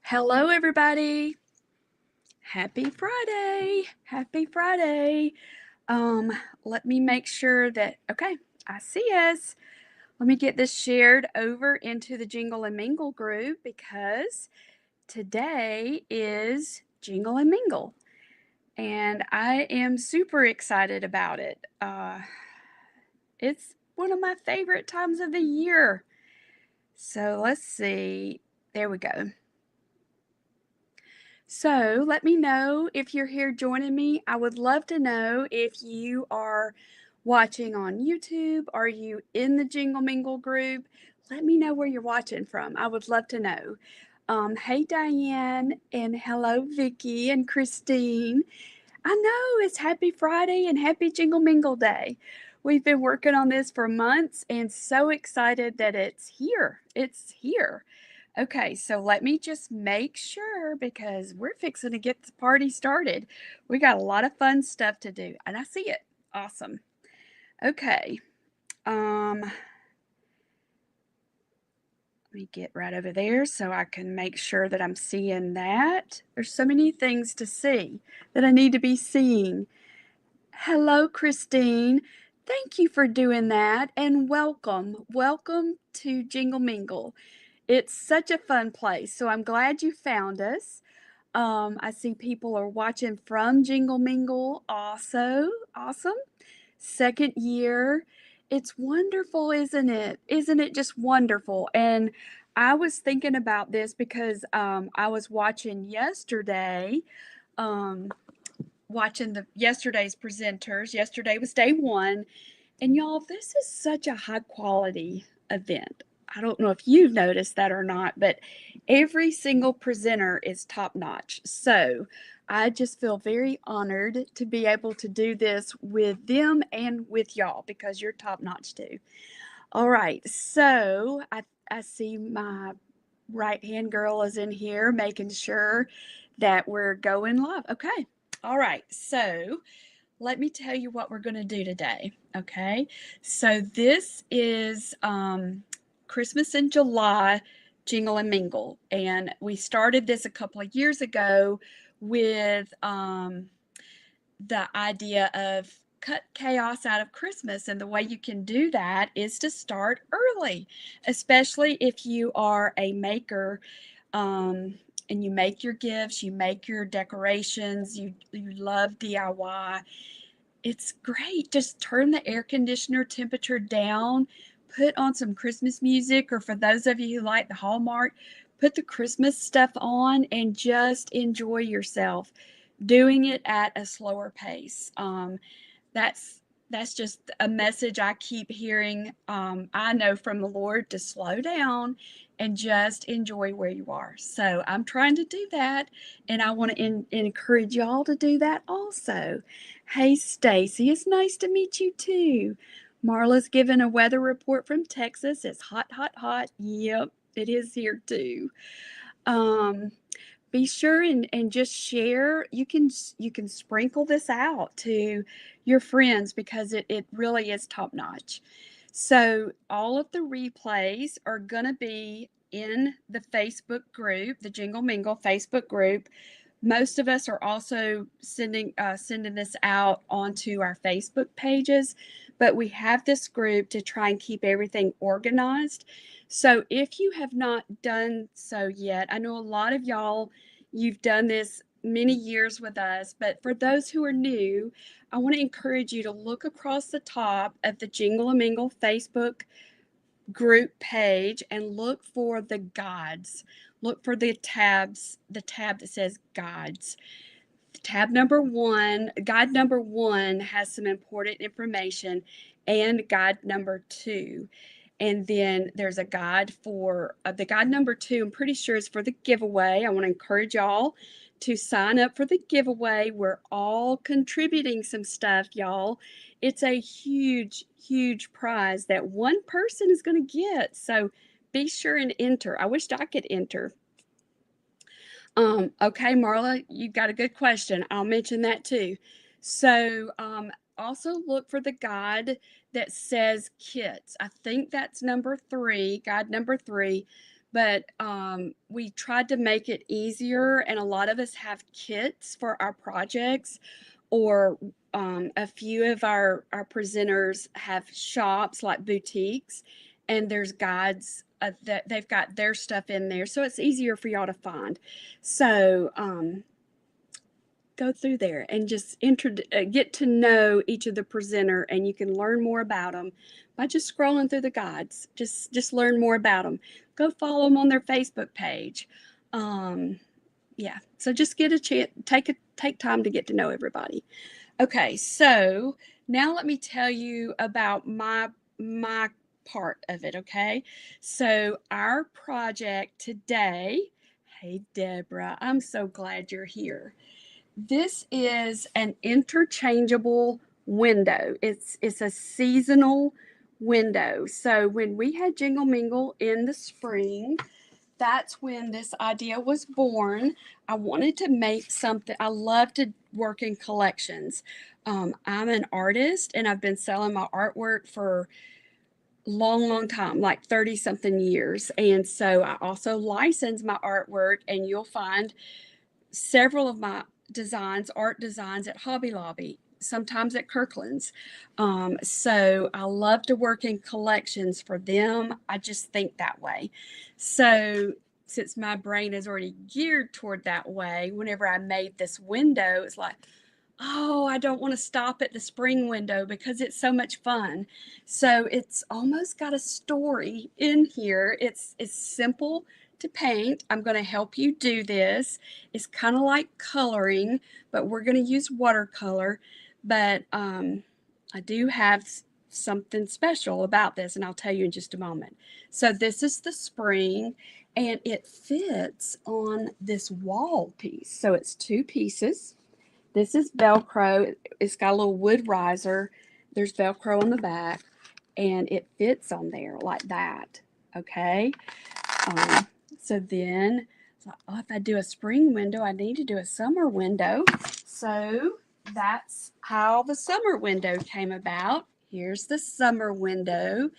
Hello, everybody. Happy Friday. Happy Friday. Um, Let me make sure that, okay, I see us. Let me get this shared over into the Jingle and Mingle group because today is Jingle and Mingle. And I am super excited about it. It's one of my favorite times of the year. So let's see. There we go. So let me know if you're here joining me. I would love to know if you are watching on YouTube. Are you in the Jingle Mingle group? Let me know where you're watching from. I would love to know. Hey Diane, and hello Vicki and Christine. I know it's Happy Friday and Happy Jingle Mingle Day. We've been working on this for months and so excited that it's here. It's here. Okay, so let me just make sure because we're fixing to get the party started. We got a lot of fun stuff to do, and I see it. Awesome. Okay. Let me get right over there so I can make sure that I'm seeing that. There's so many things to see that I need to be seeing. Hello, Christine. Thank you for doing that, and welcome. Welcome to Jingle Mingle. It's such a fun place, so I'm glad you found us. I see people are watching from Jingle Mingle also. Awesome. Second year. It's wonderful, isn't it? Isn't it just wonderful? And I was thinking about this because I was watching yesterday, um, watching the yesterday's presenters. Yesterday was day one. And y'all, this is such a high quality event. I don't know if you've noticed that or not, but every single presenter is top notch. So I just feel very honored to be able to do this with them and with y'all because you're top notch too. All right, so I see my right hand girl is in here making sure that we're going live. Okay. All right. So let me tell you what we're going to do today. Okay. So this is Christmas in July Jingle and Mingle. And we started this a couple of years ago with the idea of cut chaos out of Christmas. And the way you can do that is to start early, especially if you are a maker. And you make your gifts, you make your decorations, you love DIY. It's great. Just turn the air conditioner temperature down, put on some Christmas music, or for those of you who like the Hallmark, put the Christmas stuff on and just enjoy yourself doing it at a slower pace. That's that's just a message I keep hearing. I know from the Lord to slow down and just enjoy where you are. So I'm trying to do that, and I want to encourage y'all to do that also. Hey, Stacy, it's nice to meet you too. Marla's given a weather report from Texas. It's hot, hot, hot. Yep, it is here too. Um, be sure and just share. You can sprinkle this out to your friends because it really is top notch. So all of the replays are going to be in the Facebook group, the Jingle Mingle Facebook group. Most of us are also sending this out onto our Facebook pages, but we have this group to try and keep everything organized. So if you have not done so yet, I know a lot of y'all, you've done this many years with us, but for those who are new, I want to encourage you to look across the top of the Jingle and Mingle Facebook group page and look for the guides. Look for the tabs, the tab that says guides. Tab number one, guide number one has some important information, and guide number two. And then there's a guide for the guide number two, I'm pretty sure is for the giveaway. I want to encourage y'all to sign up for the giveaway. We're all contributing some stuff, y'all. It's a huge, huge prize that one person is going to get. So be sure and enter. I wished I could enter. Okay, Marla, you got a good question. I'll mention that too. So, also look for the guide that says kits. I think that's number three, guide number three. but we tried to make it easier, and a lot of us have kits for our projects, or a few of our presenters have shops like boutiques, and there's guides that they've got their stuff in there, so it's easier for y'all to find. So go through there and just get to know each of the presenter, and you can learn more about them by just scrolling through the guides. Just learn more about them. Go follow them on their Facebook page. Yeah, so just get a chance, take time to get to know everybody. Okay, so now let me tell you about my part of it. Okay, so our project today. Hey Deborah, I'm so glad you're here. This is an interchangeable window. It's a seasonal window. So when we had Jingle Mingle in the spring, that's when this idea was born. I wanted to make something. I love to work in collections. I'm an artist, and I've been selling my artwork for long time, like 30 something years. And so I also license my artwork, and you'll find several of my art designs at Hobby Lobby, sometimes at Kirkland's. So I love to work in collections for them. I just think that way. So since my brain is already geared toward that way, whenever I made this window, it's like, oh, I don't want to stop at the spring window because it's so much fun. So it's almost got a story in here. It's simple to paint. I'm going to help you do this. It's kind of like coloring, but we're going to use watercolor. But I do have something special about this, and I'll tell you in just a moment. So this is the spring, and it fits on this wall piece. So it's two pieces. This is Velcro. It's got a little wood riser. There's Velcro on the back, and it fits on there like that. Okay. So then, oh, if I do a spring window, I need to do a summer window. So that's how the summer window came about. Here's the summer window,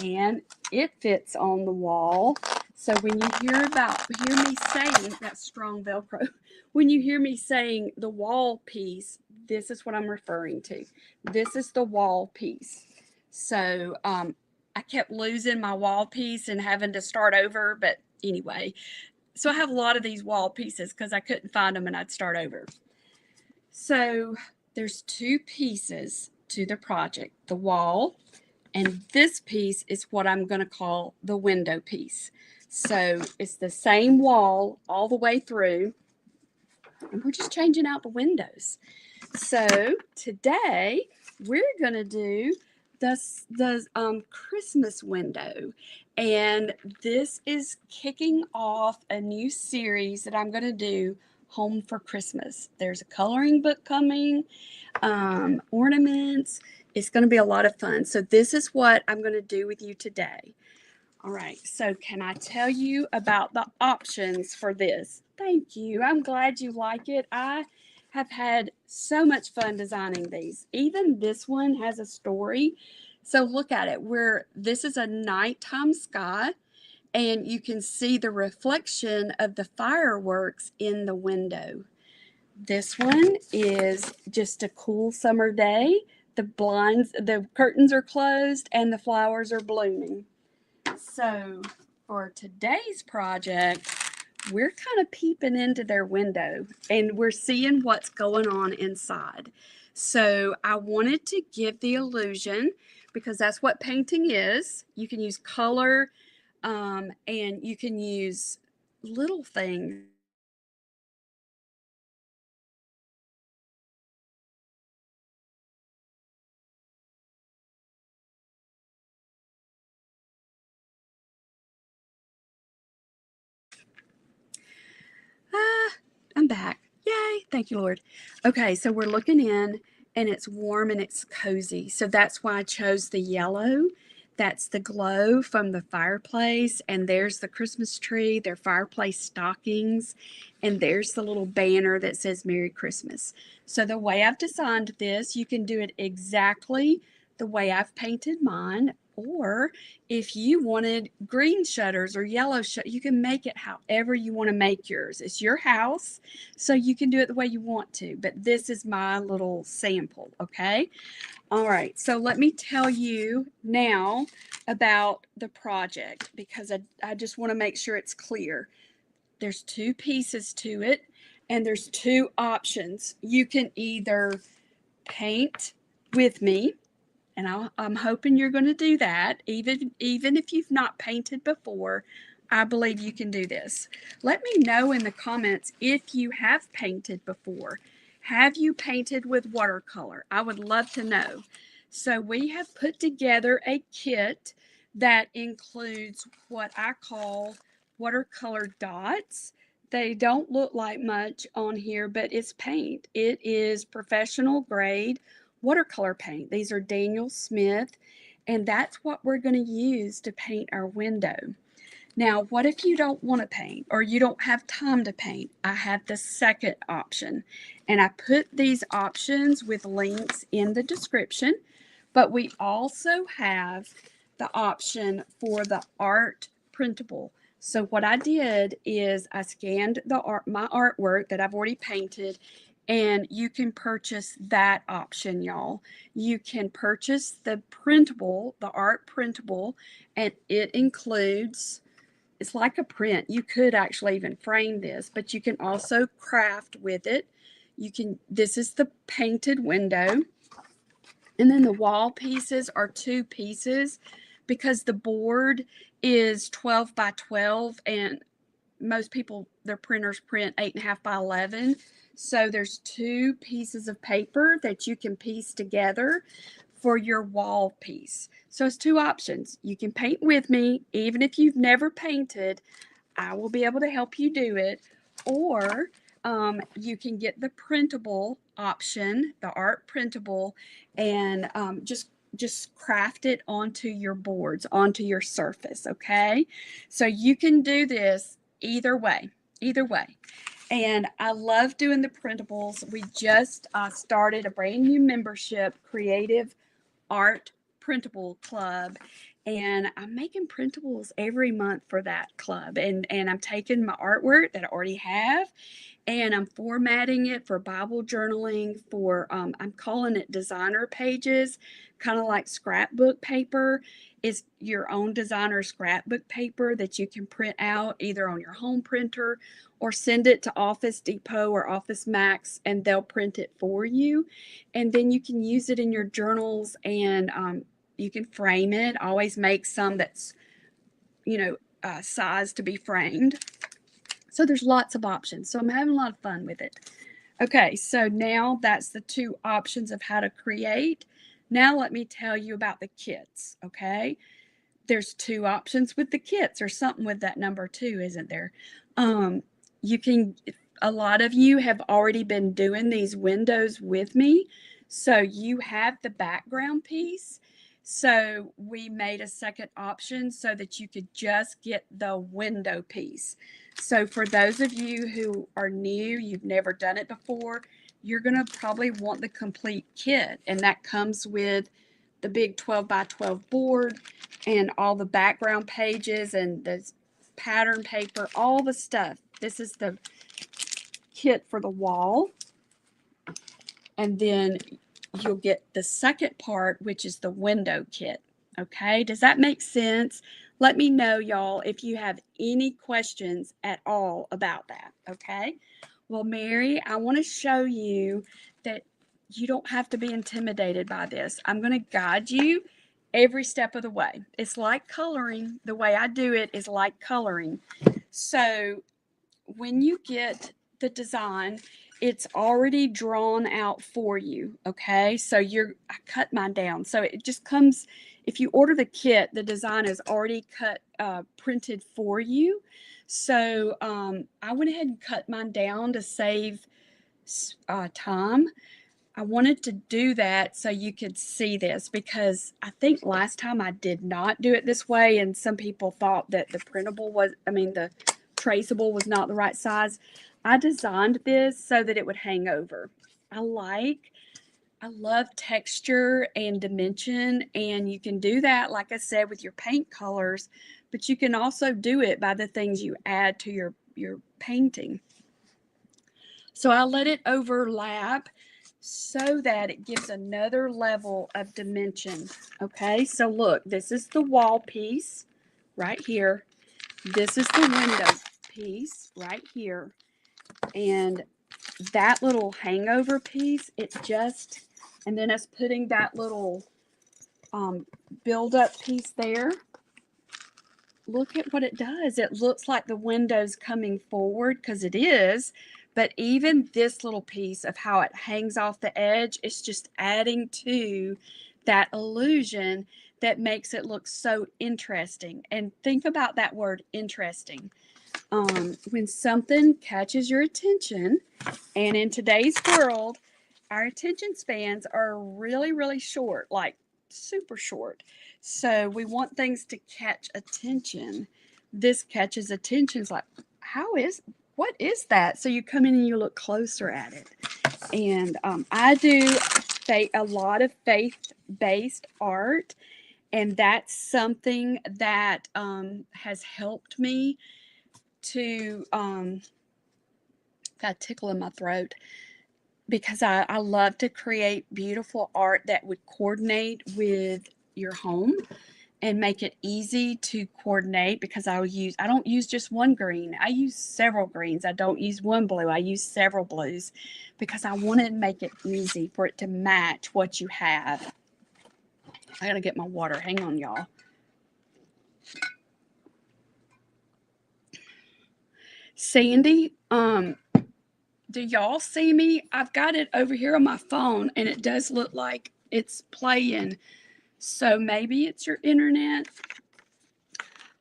and it fits on the wall. So when you hear me saying that strong Velcro, when you hear me saying the wall piece, this is what I'm referring to. This is the wall piece. So I kept losing my wall piece and having to start over, but anyway, so I have a lot of these wall pieces because I couldn't find them and I'd start over. So there's two pieces to the project, the wall, and this piece is what I'm going to call the window piece. So it's the same wall all the way through, and we're just changing out the windows. So today we're going to do the Christmas window, and this is kicking off a new series that I'm going to do, Home for Christmas. There's a coloring book coming, ornaments. It's going to be a lot of fun. So this is what I'm going to do with you today. All right, so can I tell you about the options for this? Thank you. I'm glad you like it. I have had so much fun designing these. Even this one has a story. So look at it. This is a nighttime sky, and you can see the reflection of the fireworks in the window. This one is just a cool summer day. The curtains are closed, and the flowers are blooming. So for today's project, we're kind of peeping into their window, and we're seeing what's going on inside. So I wanted to give the illusion, because that's what painting is. You can use color, and you can use little things. I'm back. Yay. Thank you, Lord. Okay, so we're looking in, and it's warm and it's cozy. So that's why I chose the yellow. That's the glow from the fireplace. And there's the Christmas tree, their fireplace stockings. And there's the little banner that says Merry Christmas. So the way I've designed this, you can do it exactly the way I've painted mine. Or if you wanted green shutters or yellow shutters, you can make it however you want to make yours. It's your house, so you can do it the way you want to. But this is my little sample, okay? All right, so let me tell you now about the project because I just want to make sure it's clear. There's two pieces to it, and there's two options. You can either paint with me, and I'm hoping you're going to do that. Even if you've not painted before, I believe you can do this. Let me know in the comments if you have painted before. Have you painted with watercolor? I would love to know. So we have put together a kit that includes what I call watercolor dots. They don't look like much on here, but it's paint. It is professional grade watercolor paint. These are Daniel Smith, and that's what we're going to use to paint our window. Now, what if you don't want to paint or you don't have time to paint? I have the second option, and I put these options with links in the description, but we also have the option for the Art Printable. So what I did is I scanned my artwork that I've already painted, and you can purchase that option, y'all. You can purchase the printable, the Art Printable, and it includes, it's like a print. You could actually even frame this, but you can also craft with it. This is the painted window. And then the wall pieces are two pieces because the board is 12 by 12, and most people, their printers print 8.5 by 11. So there's two pieces of paper that you can piece together for your wall piece. So it's two options. You can paint with me, even if you've never painted, I will be able to help you do it. Or you can get the printable option, the Art Printable, and just craft it onto your boards, onto your surface, okay? So you can do this either way, either way. And I love doing the printables. We just started a brand new membership, Creative Art Printable Club, and I'm making printables every month for that club. And I'm taking my artwork that I already have, and I'm formatting it for Bible journaling, for I'm calling it designer pages, kind of like scrapbook paper. It's your own designer scrapbook paper that you can print out either on your home printer or send it to Office Depot or Office Max, and they'll print it for you. And then you can use it in your journals, and you can frame it. Always make some that's, size to be framed. So there's lots of options. So I'm having a lot of fun with it. Okay, so now that's the two options of how to create. Now let me tell you about the kits, okay? There's two options with the kits, or something with that number two, isn't there? You can, a lot of you have already been doing these windows with me. So you have the background piece. So we made a second option so that you could just get the window piece. So for those of you who are new, you've never done it before, you're going to probably want the complete kit. And that comes with the big 12 by 12 board and all the background pages and the pattern paper, all the stuff. This is the kit for the wall. And then you'll get the second part, which is the window kit. Okay, does that make sense? Let me know, y'all, if you have any questions at all about that. Okay, well, Mary, I want to show you that you don't have to be intimidated by this. I'm going to guide you every step of the way. It's like coloring. The way I do it is like coloring. So when you get the design, it's already drawn out for you. Okay, so I cut mine down, so it just comes, if you order the kit, the design is already cut, printed for you. So I went ahead and cut mine down to save time. I wanted to do that so you could see this, because I think last time I did not do it this way, and some people thought that the the traceable was not the right size. I designed this so that it would hang over. I like I love texture and dimension, and you can do that, like I said, with your paint colors, but you can also do it by the things you add to your painting. So I let it overlap so that it gives another level of dimension. Okay, so look, this is the wall piece right here. This is the window piece right here. And that little hangover piece, it just, and then us putting that little build up piece there. Look at what it does. It looks like the window's coming forward because it is, but even this little piece of how it hangs off the edge is just adding to that illusion that makes it look so interesting. And think about that word interesting. When something catches your attention, and in today's world, our attention spans are really, really short, like super short. So we want things to catch attention. This catches attention. It's like, what is that? So you come in and you look closer at it. And I do a lot of faith-based art, and that's something that has helped me to got a tickle in my throat because I love to create beautiful art that would coordinate with your home and make it easy to coordinate because I don't use just one green. I use several greens. I don't use one blue. I use several blues because I want to make it easy for it to match what you have. I gotta get my water. Hang on, y'all. Sandy, do y'all see me? I've got it over here on my phone and it does look like it's playing. So maybe it's your internet.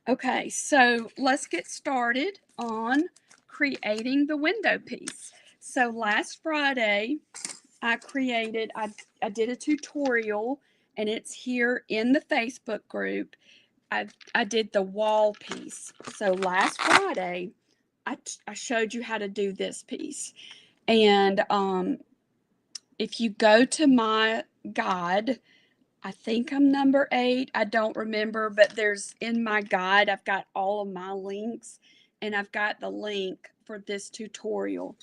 Okay, so let's get started on creating the window piece. So last Friday, I did a tutorial and it's here in the Facebook group. I did the wall piece. So last Friday, I showed you how to do this piece. And if you go to my guide, I think I'm number 8. I don't remember, but there's in my guide, I've got all of my links and I've got the link for this tutorial.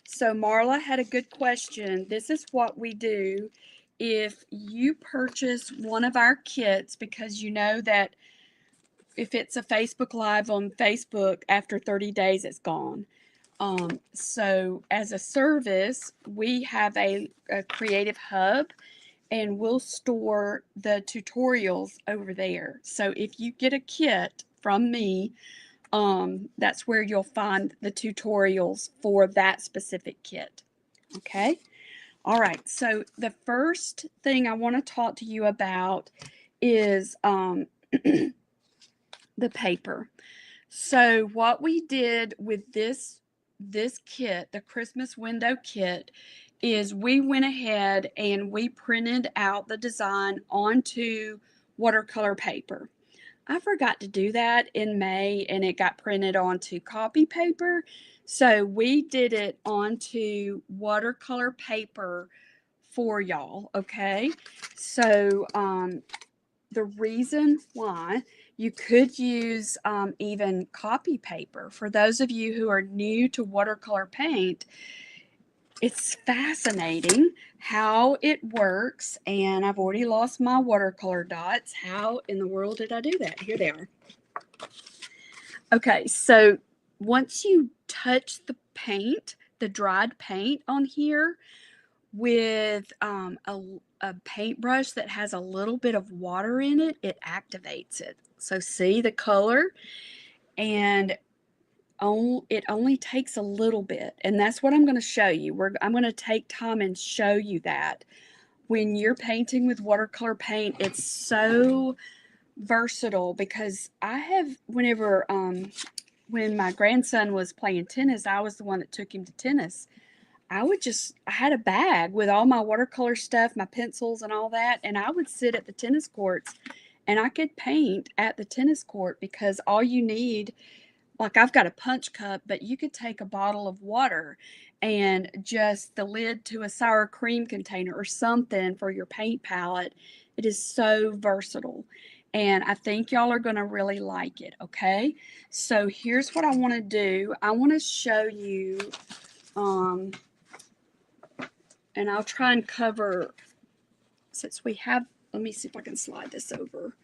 So Marla had a good question. This is what we do if you purchase one of our kits, because you know that if it's a Facebook Live on Facebook, after 30 days, it's gone. So as a service, we have a creative hub and we'll store the tutorials over there. So if you get a kit from me, that's where you'll find the tutorials for that specific kit. Okay. All right. So the first thing I want to talk to you about is the paper. So what we did with this kit, the Christmas window kit, is we went ahead and we printed out the design onto watercolor paper. I forgot to do that in May and it got printed onto copy paper. So we did it onto watercolor paper for y'all, okay? So the reason why you could use even copy paper. For those of you who are new to watercolor paint, it's fascinating how it works. And I've already lost my watercolor dots. How in the world did I do that? Here they are. Okay, so once you touch the paint, the dried paint on here with a paintbrush that has a little bit of water in it, it activates it. So see the color, and it only takes a little bit, and that's what I'm going to show you. I'm going to take time and show you that when you're painting with watercolor paint, it's so versatile. Because I have, when my grandson was playing tennis, I was the one that took him to tennis. I had a bag with all my watercolor stuff, my pencils and all that, and I would sit at the tennis courts and I could paint at the tennis court because all you need like I've got a punch cup, but you could take a bottle of water and just the lid to a sour cream container or something for your paint palette. It is so versatile. And I think y'all are going to really like it, okay? So here's what I want to do. I want to show you, um, and I'll try and cover, since we have, let me see if I can slide this over.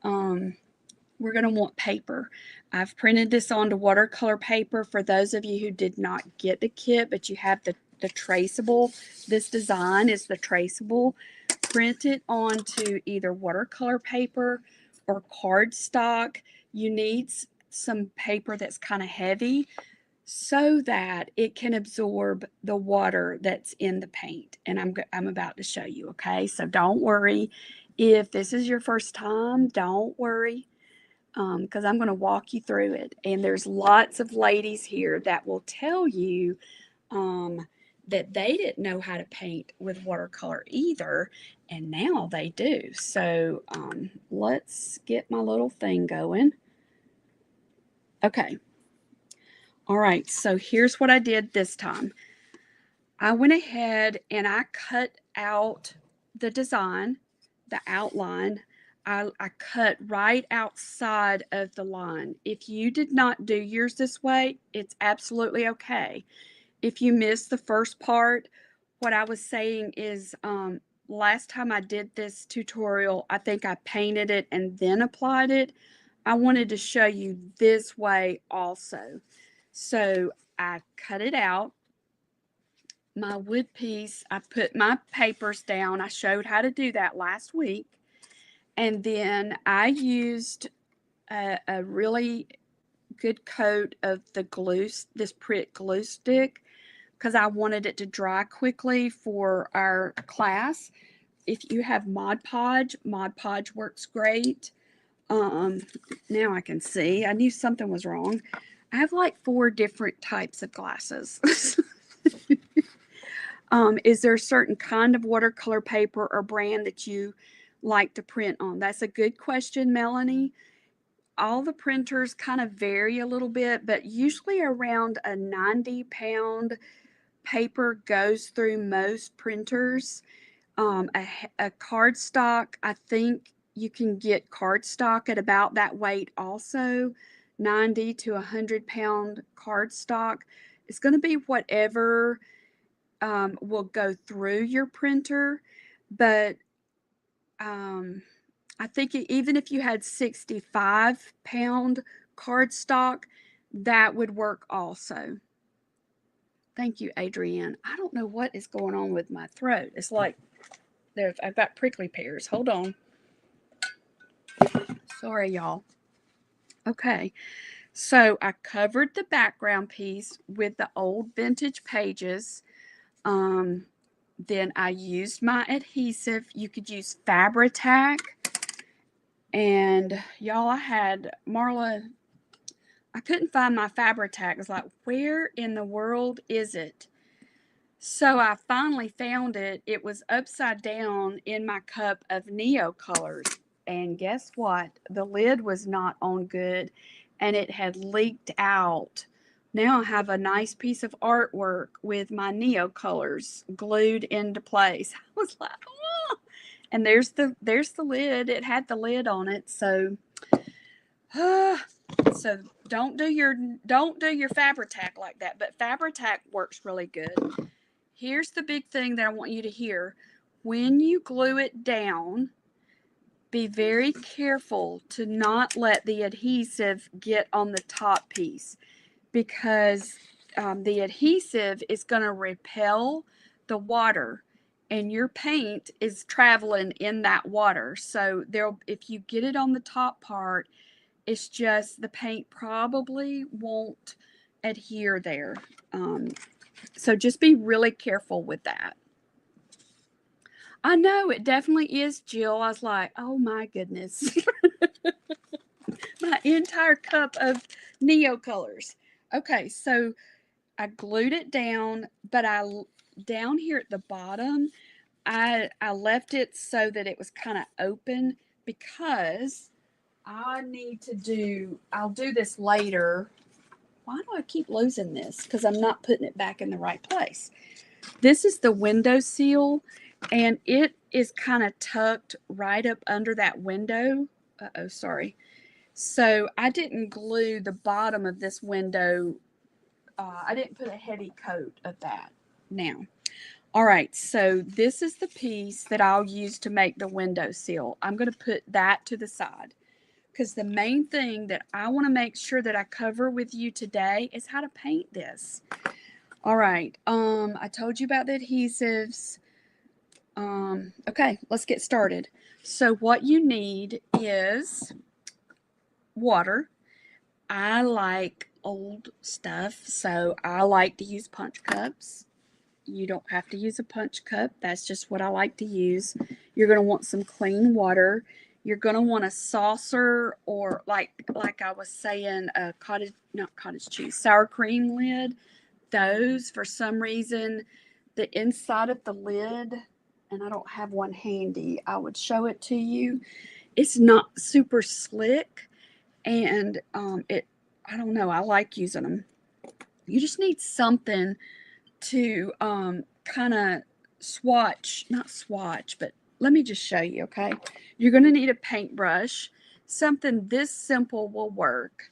We're going to want paper. I've printed this onto watercolor paper for those of you who did not get the kit, but you have the traceable. This design is the traceable. Print it onto either watercolor paper or cardstock. You need some paper that's kind of heavy so that it can absorb the water that's in the paint. And I'm about to show you, okay? So don't worry. If this is your first time, don't worry, because I'm going to walk you through it. And there's lots of ladies here that will tell you that they didn't know how to paint with watercolor either, and now they do. So let's get my little thing going. Okay. All right, so here's what I did this time. I went ahead and I cut out the design, the outline. I cut right outside of the line. If you did not do yours this way, it's absolutely okay. If you missed the first part, what I was saying is last time I did this tutorial, I think I painted it and then applied it. I wanted to show you this way also. So I cut it out. My wood piece, I put my papers down. I showed how to do that last week. And then I used a really good coat of the glue, this Pritt glue stick, because I wanted it to dry quickly for our class. If you have Mod Podge, Mod Podge works great. Now I can see. I knew something was wrong. I have like 4 different types of glasses. Is there a certain kind of watercolor paper or brand that you like to print on? That's a good question, Melanie. All the printers kind of vary a little bit, but usually around a 90-pound paper goes through most printers. A cardstock, I think you can get cardstock at about that weight also. 90 to 100-pound cardstock. It's going to be whatever will go through your printer, but I think even if you had 65-pound cardstock, that would work also. Thank you, Adrienne. I don't know what is going on with my throat. It's like I've got prickly pears. Hold on. Sorry, y'all. Okay. So I covered the background piece with the old vintage pages. Then I used my adhesive. You could use Fabri-Tac. And y'all, I had Marla, I couldn't find my Fabri-Tac. I was like, where in the world is it? So I finally found it. It was upside down in my cup of Neo colors. And guess what? The lid was not on good and it had leaked out. Now I have a nice piece of artwork with my Neo colors glued into place. I was like, oh. And there's the lid. It had the lid on it. So so don't do your Fabri-Tac like that, but Fabri-Tac works really good. Here's the big thing that I want you to hear. When you glue it down, be very careful to not let the adhesive get on the top piece, because the adhesive is going to repel the water and your paint is traveling in that water. So if you get it on the top part, it's just the paint probably won't adhere there. So just be really careful with that. I know it definitely is, Jill. I was like, oh my goodness. My entire cup of Neo colors. Okay, so I glued it down, but down here at the bottom, I left it so that it was kind of open because I'll do this later. Why do I keep losing this? Because I'm not putting it back in the right place. This is the window sill, and it is kind of tucked right up under that window. Uh-oh, sorry. So I didn't glue the bottom of this window. I didn't put a heavy coat of that. Now, all right, so this is the piece that I'll use to make the window sill. I'm going to put that to the side because the main thing that I want to make sure that I cover with you today is how to paint this. All right, I told you about the adhesives. Okay, let's get started. So what you need is water. I like old stuff, so I like to use punch cups. You don't have to use a punch cup. That's just what I like to use. You're going to want some clean water. You're going to want a saucer, or like I was saying, a not cottage cheese, sour cream lid. Those, for some reason, the inside of the lid, and I don't have one handy, I would show it to you. It's not super slick, and I don't know, I like using them. You just need something to kind of not swatch, but let me just show you, okay? You're going to need a paintbrush. Something this simple will work.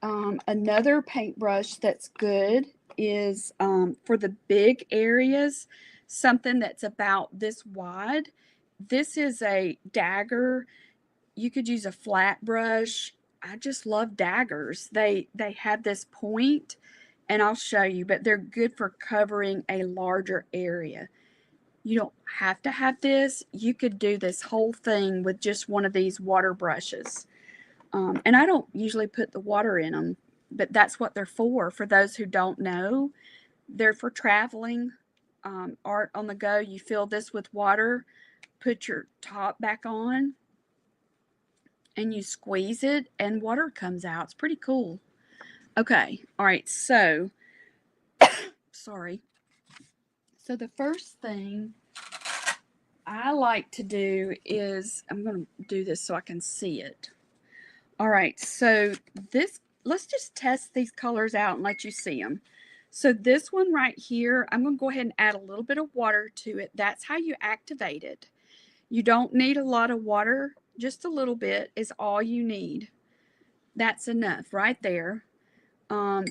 Another paintbrush that's good is for the big areas, something that's about this wide. This is a dagger. You could use a flat brush. I just love daggers. They have this point, and I'll show you, but they're good for covering a larger area. You don't have to have this. You could do this whole thing with just one of these water brushes. And I don't usually put the water in them, but that's what they're for. For those who don't know, they're for traveling, art on the go. You fill this with water, put your top back on, and you squeeze it, and water comes out. It's pretty cool. Okay, all right, so, sorry. So the first thing I like to do is, I'm going to do this so I can see it. All right, so let's just test these colors out and let you see them. So this one right here, I'm going to go ahead and add a little bit of water to it. That's how you activate it. You don't need a lot of water. Just a little bit is all you need. That's enough right there.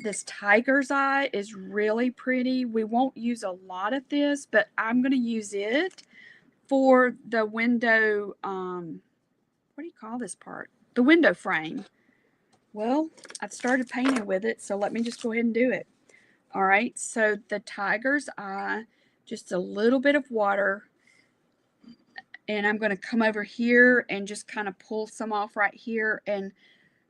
This tiger's eye is really pretty. We won't use a lot of this, but I'm going to use it for the window, what do you call this part? The window frame. Well, I've started painting with it, so let me just go ahead and do it. All right, so the tiger's eye, just a little bit of water, and I'm going to come over here and just kind of pull some off right here. And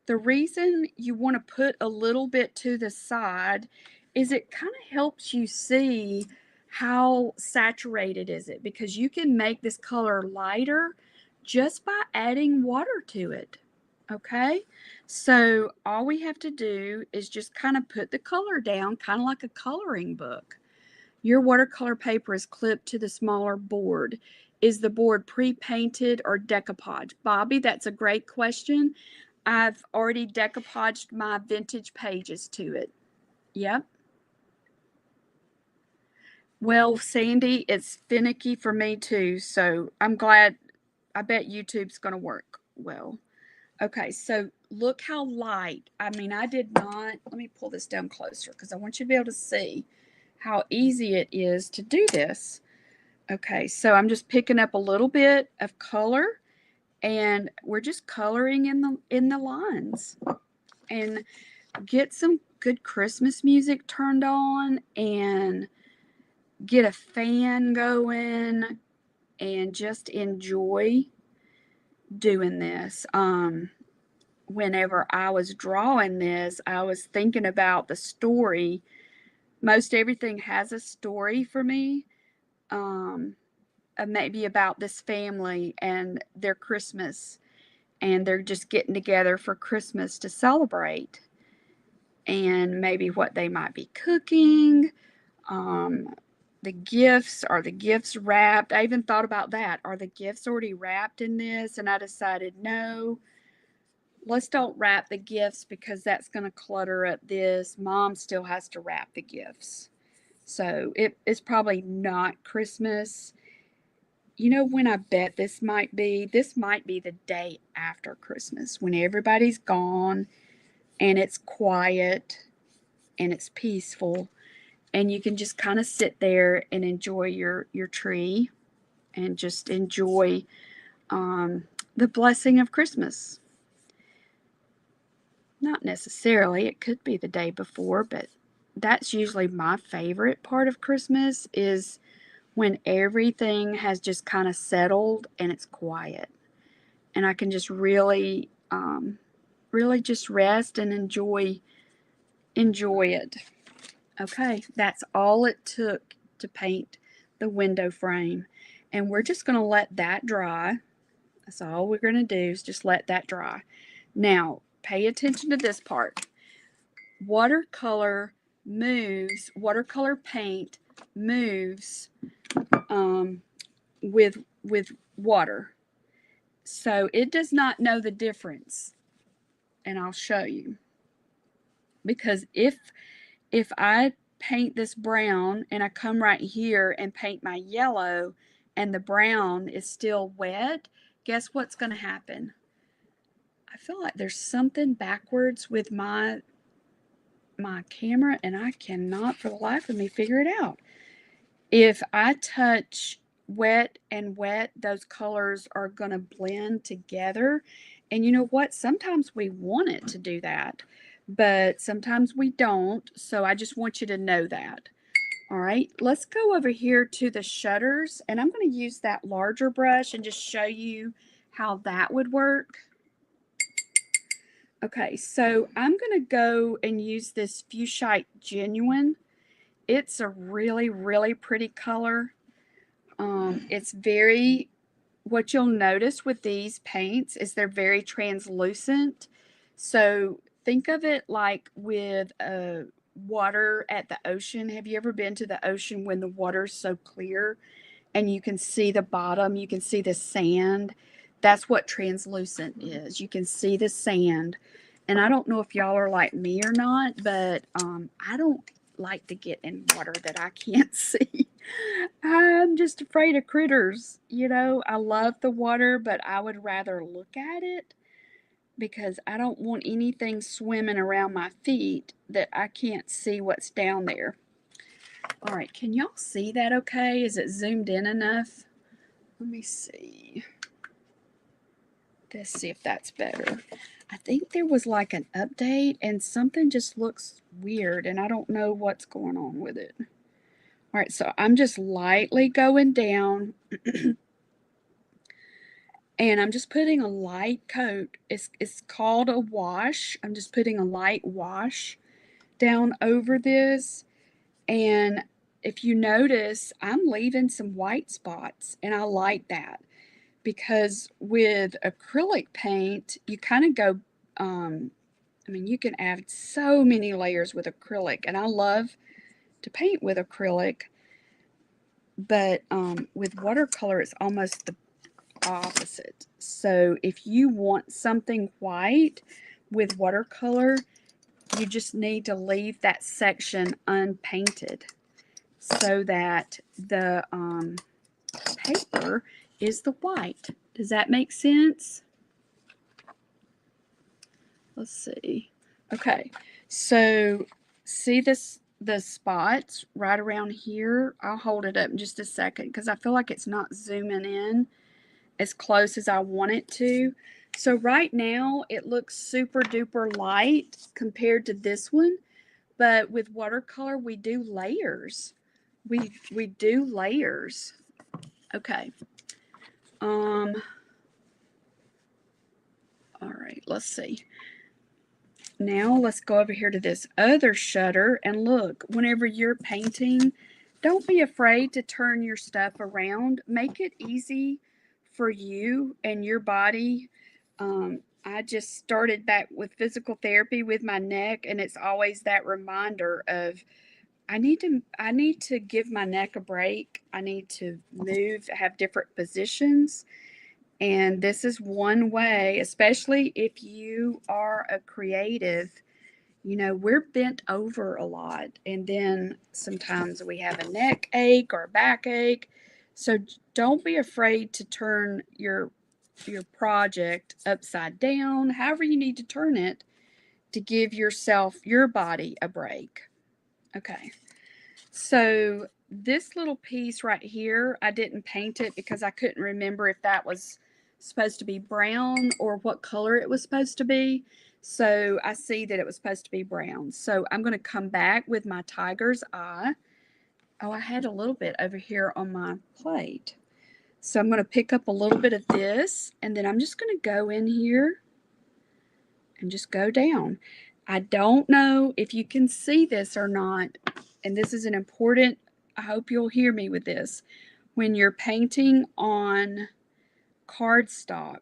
the reason you want to put a little bit to the side is it kind of helps you see how saturated is it, because you can make this color lighter just by adding water to it. Okay, so all we have to do is just kind of put the color down, kind of like a coloring book. Your watercolor paper is clipped to the smaller board. Is the board pre-painted or decoupage? Bobby, that's a great question. I've already decoupaged my vintage pages to it. Yep. Well, Sandy, it's finicky for me too, so I'm glad. I bet YouTube's going to work well. Okay, so look how light. I mean, I did not. Let me pull this down closer because I want you to be able to see how easy it is to do this. Okay, so I'm just picking up a little bit of color, and we're just coloring in the lines. And get some good Christmas music turned on, and get a fan going, and just enjoy doing this. Whenever I was drawing this, I was thinking about the story. Most everything has a story for me. Maybe about this family and their Christmas, and they're just getting together for Christmas to celebrate, and maybe what they might be cooking. The gifts, are the gifts wrapped? I even thought about that. Are the gifts already wrapped in this? And I decided no. let's don't wrap the gifts because that's going to clutter up this. Mom still has to wrap the gifts. So it's probably not Christmas. You know when I bet this might be? This might be the day after Christmas when everybody's gone and it's quiet and it's peaceful and you can just kind of sit there and enjoy your tree and just enjoy the blessing of Christmas. Not necessarily, it could be the day before, but that's usually my favorite part of Christmas is when everything has just kind of settled and it's quiet. And I can just really, really just rest and enjoy it. Okay, that's all it took to paint the window frame. And we're just going to let that dry. That's all we're going to do is just let that dry. Now, pay attention to this part. Watercolor paint moves with water. So it does not know the difference. And I'll show you. Because if I paint this brown and I come right here and paint my yellow and the brown is still wet, guess what's going to happen? I feel like there's something backwards with my camera and I cannot for the life of me figure it out. If I touch wet and wet, those colors are going to blend together. And you know what? Sometimes we want it to do that, but sometimes we don't. So I just want you to know that. All right, let's go over here to the shutters, and I'm going to use that larger brush and just show you how that would work. Okay, so I'm going to go and use this Fuchsite Genuine. It's a really, really pretty color. It's very, what you'll notice with these paints is they're very translucent. So think of it like with water at the ocean. Have you ever been to the ocean when the water's so clear and you can see the bottom, you can see the sand? That's what translucent is. You can see the sand. And I don't know if y'all are like me or not, but I don't like to get in water that I can't see. I'm just afraid of critters. You know, I love the water, but I would rather look at it because I don't want anything swimming around my feet that I can't see what's down there. All right, can y'all see that okay? Is it zoomed in enough? Let me see. Let's see if that's better. I think there was like an update and something just looks weird and I don't know what's going on with it. All right, so I'm just lightly going down and I'm just putting a light coat. It's called a wash. I'm just putting a light wash down over this. And if you notice, I'm leaving some white spots and I like that. Because with acrylic paint, you kind of go, I mean, you can add so many layers with acrylic, and I love to paint with acrylic, but with watercolor, it's almost the opposite. So if you want something white with watercolor, you just need to leave that section unpainted so that the paper is the white. Does that make sense? Let's see. Okay, so see the spots right around here? I'll hold it up in just a second because I feel like it's not zooming in as close as I want it to. So right now it looks super duper light compared to this one, but with watercolor we do layers. We do layers. Okay. All right, let's see. Now let's go over here to this other shutter and look, whenever you're painting, don't be afraid to turn your stuff around. Make it easy for you and your body. I just started back with physical therapy with my neck, and it's always that reminder of I need to give my neck a break. I need to move, have different positions. And this is one way, especially if you are a creative. You know, we're bent over a lot, and then sometimes we have a neck ache or a back ache. So don't be afraid to turn your project upside down, however you need to turn it to give your body a break. Okay. So this little piece right here, I didn't paint it because I couldn't remember if that was supposed to be brown or what color it was supposed to be. So I see that it was supposed to be brown. So I'm going to come back with my tiger's eye. Oh, I had a little bit over here on my plate. So I'm going to pick up a little bit of this, and then I'm just going to go in here and just go down. I don't know if you can see this or not, and this is an important, I hope you'll hear me with this. When you're painting on cardstock,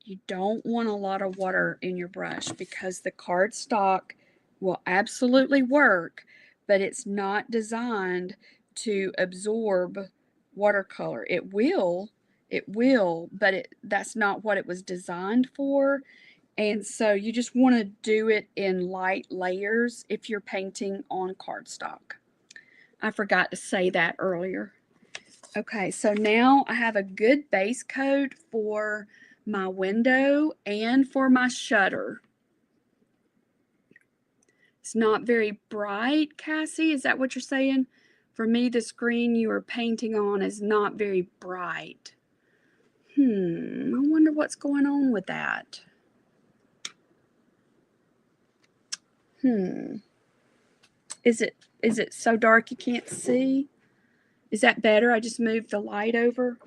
you don't want a lot of water in your brush because the cardstock will absolutely work, but it's not designed to absorb watercolor. It will, but that's not what it was designed for. And so you just want to do it in light layers if you're painting on cardstock. I forgot to say that earlier. Okay, so now I have a good base coat for my window and for my shutter. It's not very bright, Cassie. Is that what you're saying? For me, the screen you are painting on is not very bright. I wonder what's going on with that. Is it so dark you can't see? Is that better? I just moved the light over.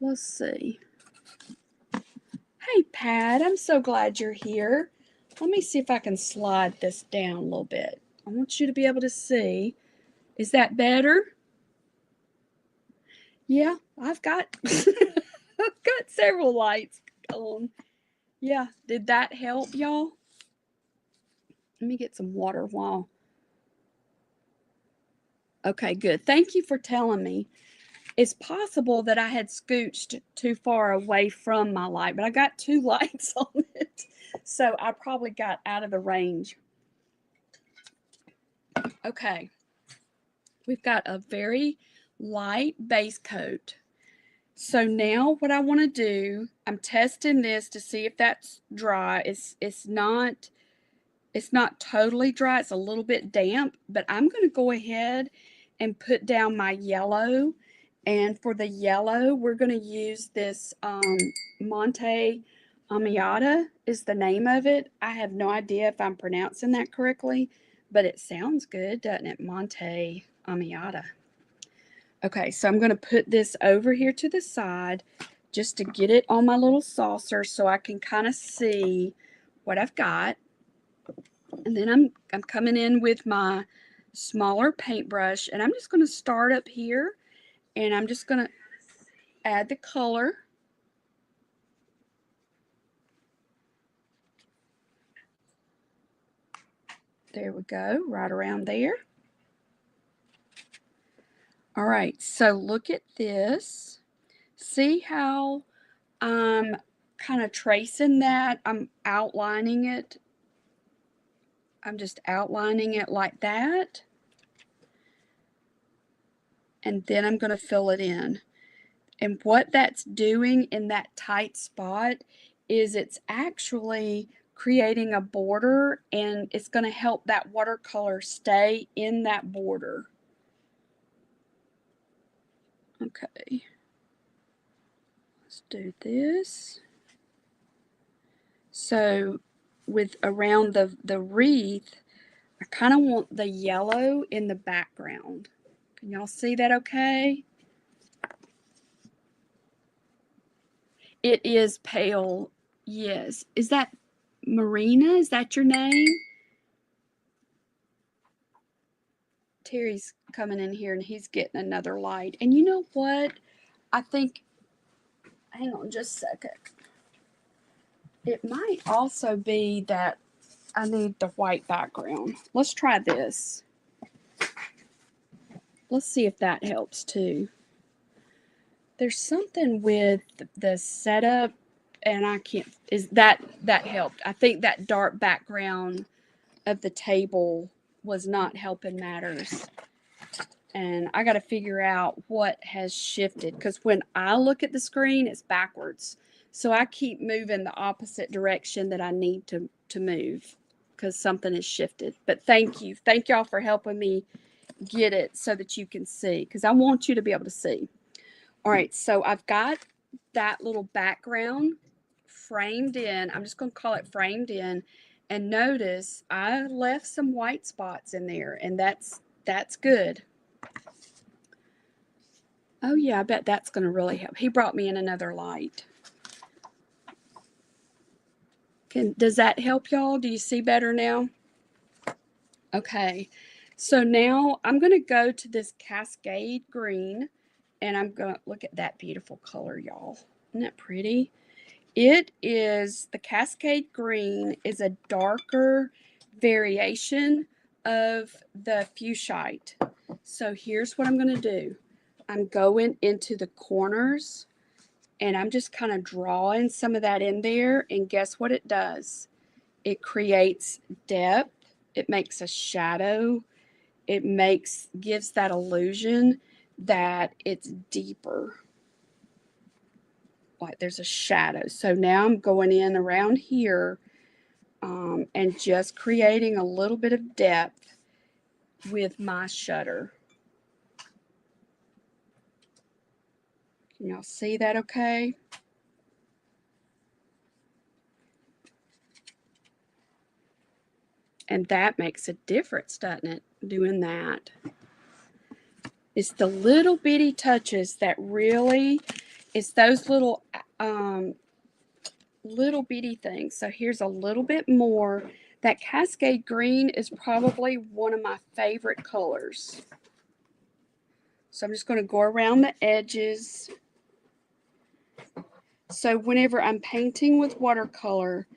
Let's see. Hey, Pat, I'm so glad you're here. Let me see if I can slide this down a little bit. I want you to be able to see. Is that better? Yeah, I've got I've got several lights on. Yeah, did that help, y'all? Let me get some water while. Okay, good. Thank you for telling me. It's possible that I had scooched too far away from my light, but I got two lights on it. So I probably got out of the range. Okay. We've got a very light base coat. So now what I want to do, I'm testing this to see if that's dry. It's not totally dry. It's a little bit damp, but I'm going to go ahead and put down my yellow. And for the yellow, we're going to use this Monte Amiata is the name of it. I have no idea if I'm pronouncing that correctly, but it sounds good, doesn't it? Monte Amiata. Okay, so I'm going to put this over here to the side just to get it on my little saucer so I can kind of see what I've got. And then I'm coming in with my smaller paintbrush, and I'm just going to start up here, and I'm just going to add the color. There we go, right around there. All right, so look at this. See how I'm kind of tracing that? I'm outlining it. I'm just outlining it like that. And then I'm going to fill it in. And what that's doing in that tight spot is it's actually creating a border, and it's going to help that watercolor stay in that border. Okay. Let's do this. So with around the wreath, I kind of want the yellow in the background. Can y'all see that okay? It is pale, yes. Is that Marina? Is that your name? Terry's coming in here and he's getting another light. And you know what? I think, hang on just a second. It might also be that I need the white background. Let's try this. Let's see if that helps too. There's something with the setup, and I can't, that helped. I think that dark background of the table was not helping matters. And I got to figure out what has shifted, because when I look at the screen, it's backwards. So I keep moving the opposite direction that I need to move, because something has shifted. But thank you. Thank y'all for helping me get it so that you can see, because I want you to be able to see. All right, so I've got that little background framed in. I'm just going to call it framed in. And notice I left some white spots in there, and that's good. Oh yeah, I bet that's going to really help. He brought me in another light. Does that help y'all? Do you see better now? Okay, so now I'm going to go to this Cascade Green, and I'm going to look at that beautiful color, y'all. Isn't that pretty? It is, the Cascade Green is a darker variation of the Fuchsite. So here's what I'm going to do. I'm going into the corners, and I'm just kind of drawing some of that in there, and guess what it does? It creates depth. It makes a shadow. It gives that illusion that it's deeper. Like there's a shadow. So now I'm going in around here and just creating a little bit of depth with my shutter. Can y'all see that okay? And that makes a difference, doesn't it? Doing that. It's the little bitty touches that really, it's those little bitty things. So here's a little bit more. That Cascade Green is probably one of my favorite colors. So I'm just going to go around the edges. So whenever I'm painting with watercolor,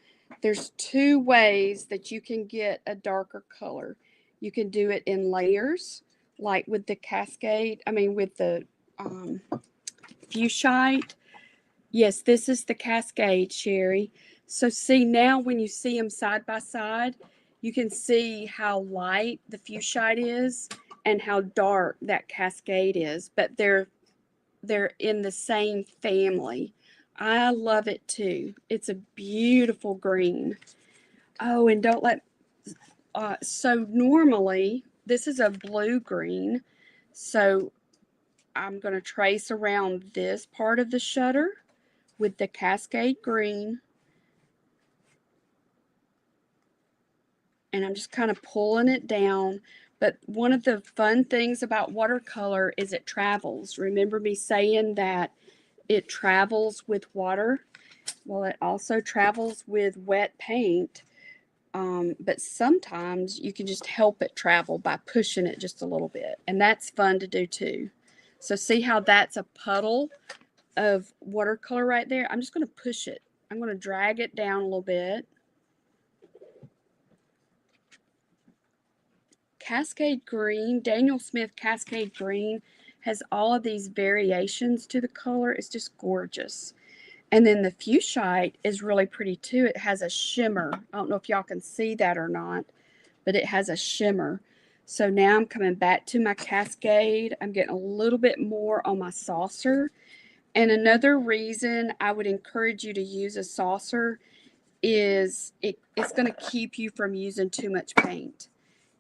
there's two ways that you can get a darker color. You can do it in layers, like with the Cascade, with the Fuchsite. Yes, this is the Cascade, Sherry. So see, now when you see them side by side, you can see how light the Fuchsite is and how dark that Cascade is, but they're in the same family. I love it too. It's a beautiful green. Oh, and don't let, so normally this is a blue green. So I'm going to trace around this part of the shutter with the Cascade Green. And I'm just kind of pulling it down. But one of the fun things about watercolor is it travels. Remember me saying that it travels with water? Well, it also travels with wet paint. But sometimes you can just help it travel by pushing it just a little bit. And that's fun to do too. So see how that's a puddle of watercolor right there? I'm just going to push it. I'm going to drag it down a little bit. Cascade Green, Daniel Smith Cascade Green has all of these variations to the color. It's just gorgeous. And then the Fuchsite is really pretty too. It has a shimmer. I don't know if y'all can see that or not, but it has a shimmer. So now I'm coming back to my Cascade. I'm getting a little bit more on my saucer. And another reason I would encourage you to use a saucer is it's going to keep you from using too much paint.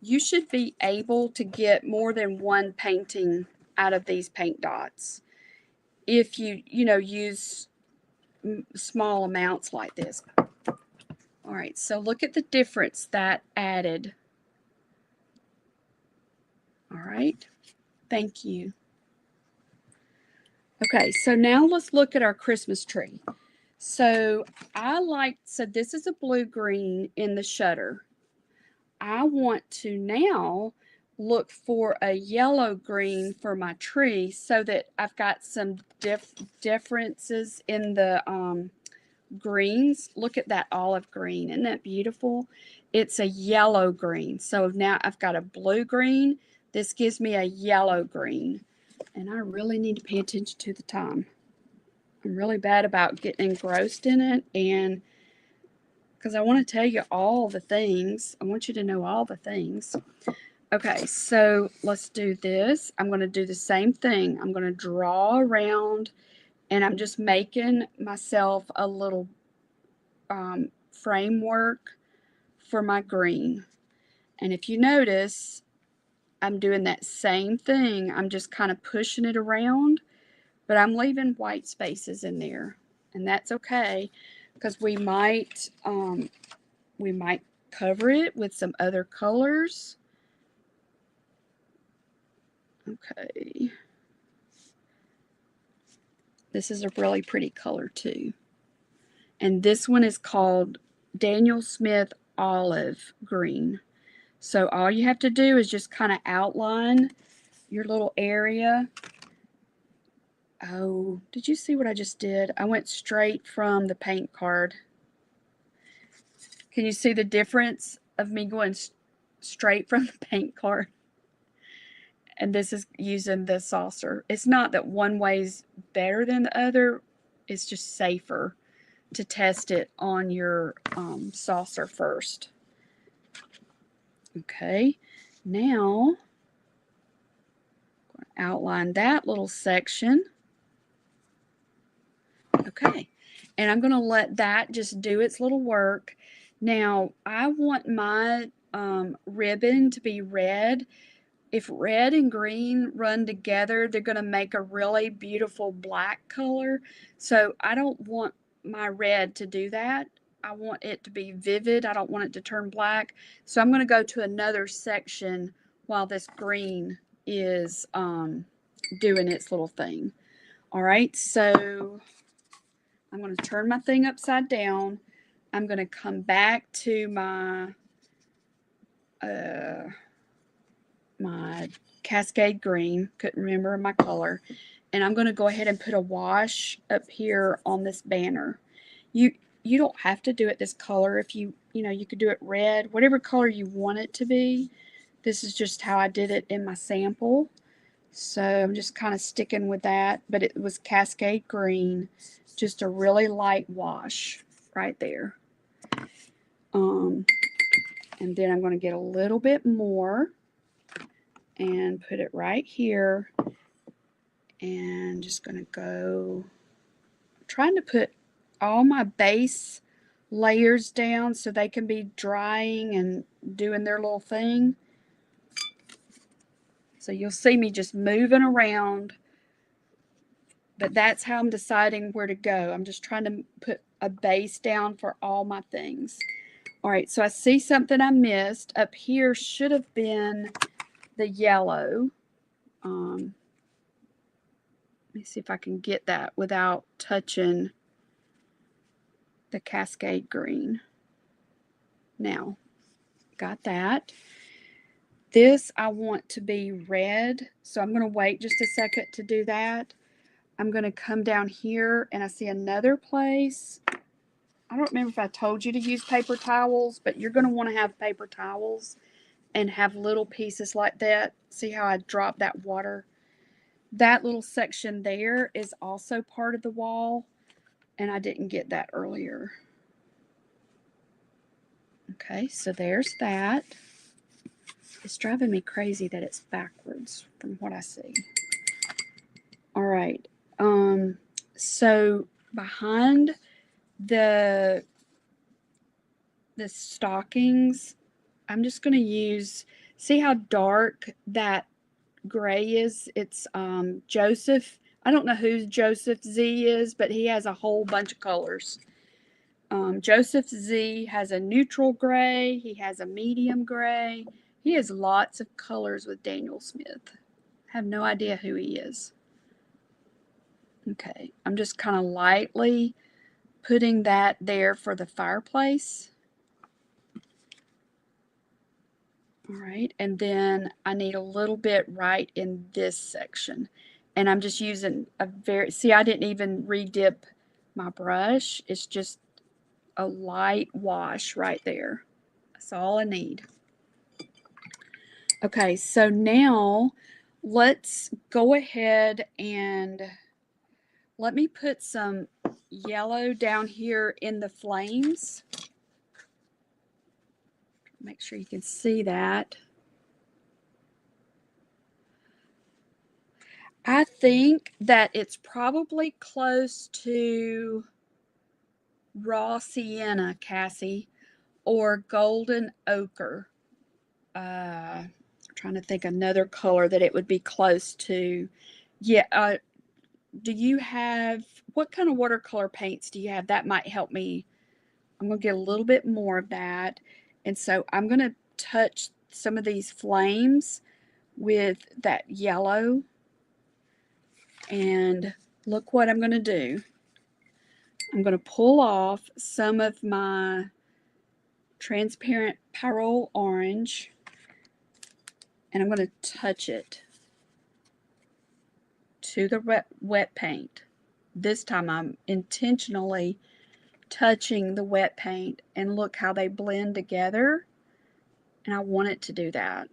You should be able to get more than one painting out of these paint dots if you use small amounts like this. All right, so look at the difference that added. All right, thank you. Okay, so now let's look at our Christmas tree. So this is a blue-green in the shutter. I want to now look for a yellow-green for my tree so that I've got some differences in the greens. Look at that olive green. Isn't that beautiful? It's a yellow green. So now I've got a blue green. This gives me a yellow green. And I really need to pay attention to the time. I'm really bad about getting engrossed in it, and because I want to tell you all the things. I want you to know all the things. Okay, so let's do this. I'm going to do the same thing. I'm going to draw around, and I'm just making myself a little framework for my green. And if you notice, I'm doing that same thing. I'm just kind of pushing it around, but I'm leaving white spaces in there. And that's okay, because we might cover it with some other colors. Okay. This is a really pretty color too. And this one is called Daniel Smith Olive Green. So all you have to do is just kind of outline your little area. Oh, did you see what I just did? I went straight from the paint card. Can you see the difference of me going straight from the paint card? And this is using the saucer. It's not that one way's better than the other. It's just safer to test it on your saucer first. Okay, now outline that little section. Okay, and I'm going to let that just do its little work. Now, I want my ribbon to be red. If red and green run together, they're going to make a really beautiful black color. So I don't want my red to do that. I want it to be vivid. I don't want it to turn black. So I'm going to go to another section while this green is doing its little thing. All right, so I'm going to turn my thing upside down. I'm going to come back to my my Cascade Green. Couldn't remember my color. And I'm going to go ahead and put a wash up here on this banner. You don't have to do it this color. If you could do it red, whatever color you want it to be. This is just how I did it in my sample. So I'm just kind of sticking with that. But it was Cascade Green. Just a really light wash right there. And then I'm going to get a little bit more and put it right here. And just going to go, trying to put all my base layers down so they can be drying and doing their little thing. So you'll see me just moving around, but that's how I'm deciding where to go. I'm just trying to put a base down for all my things. All right, so I see something I missed. Up here should have been the yellow. Let me see if I can get that without touching the Cascade Green. Now, got that. This I want to be red, so I'm going to wait just a second to do that. I'm going to come down here, and I see another place. I don't remember if I told you to use paper towels, but you're going to want to have paper towels and have little pieces like that. See how I dropped that water? That little section there is also part of the wall, and I didn't get that earlier. Okay, so there's that. It's driving me crazy that it's backwards from what I see. All right. So behind the stockings, I'm just going to use, see how dark that gray is? It's Joseph. I don't know who Joseph Z is, but he has a whole bunch of colors. Joseph Z has a neutral gray. He has a medium gray. He has lots of colors with Daniel Smith. I have no idea who he is. Okay, I'm just kind of lightly putting that there for the fireplace. All right, and then I need a little bit right in this section. And I'm just using a see, I didn't even re-dip my brush. It's just a light wash right there. That's all I need. Okay, so now let's go ahead and Let me put some yellow down here in the flames. Make sure you can see that. I think that it's probably close to raw sienna, Cassie, or golden ochre. Trying to think another color that it would be close to. Yeah, do you have, what kind of watercolor paints do you have? That might help me. I'm going to get a little bit more of that. And so I'm going to touch some of these flames with that yellow. And look what I'm going to do. I'm going to pull off some of my transparent pyrrole orange, and I'm going to touch it to the wet paint. This time I'm intentionally touching the wet paint, and look how they blend together. And I want it to do that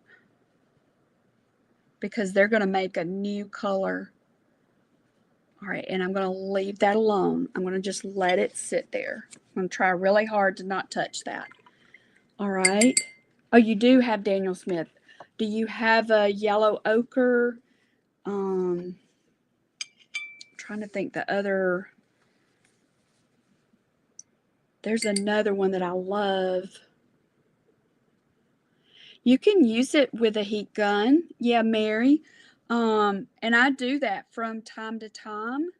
because they're going to make a new color. All right, and I'm going to leave that alone. I'm going to just let it sit there. I'm going to try really hard to not touch that. All right. Oh, you do have Daniel Smith. Do you have a yellow ochre? Trying to think the other. There's another one that I love. You can use it with a heat gun. Yeah, Mary. And I do that from time to time.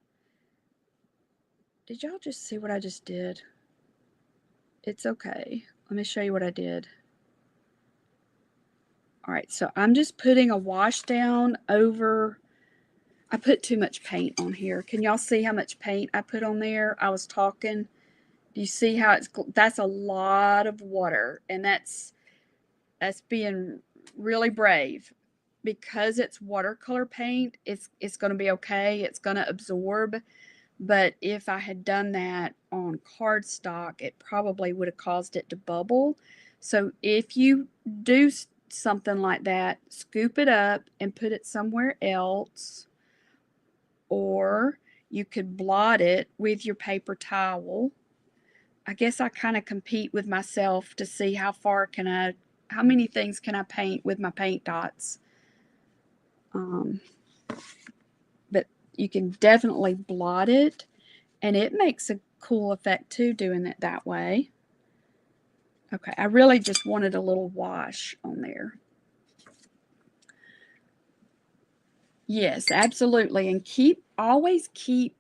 Did y'all just see what I just did? It's okay. Let me show you what I did. All right, so I'm just putting a wash down over. I put too much paint on here. Can y'all see how much paint I put on there? I was talking. Do you see how that's a lot of water, and that's being really brave. Because it's watercolor paint, it's going to be okay. It's going to absorb. But if I had done that on cardstock, it probably would have caused it to bubble. So if you do something like that, scoop it up and put it somewhere else. Or you could blot it with your paper towel. I guess I kind of compete with myself to see how many things can I paint with my paint dots. But you can definitely blot it, and it makes a cool effect too doing it that way. Okay, I really just wanted a little wash on there. Yes, absolutely. And always keep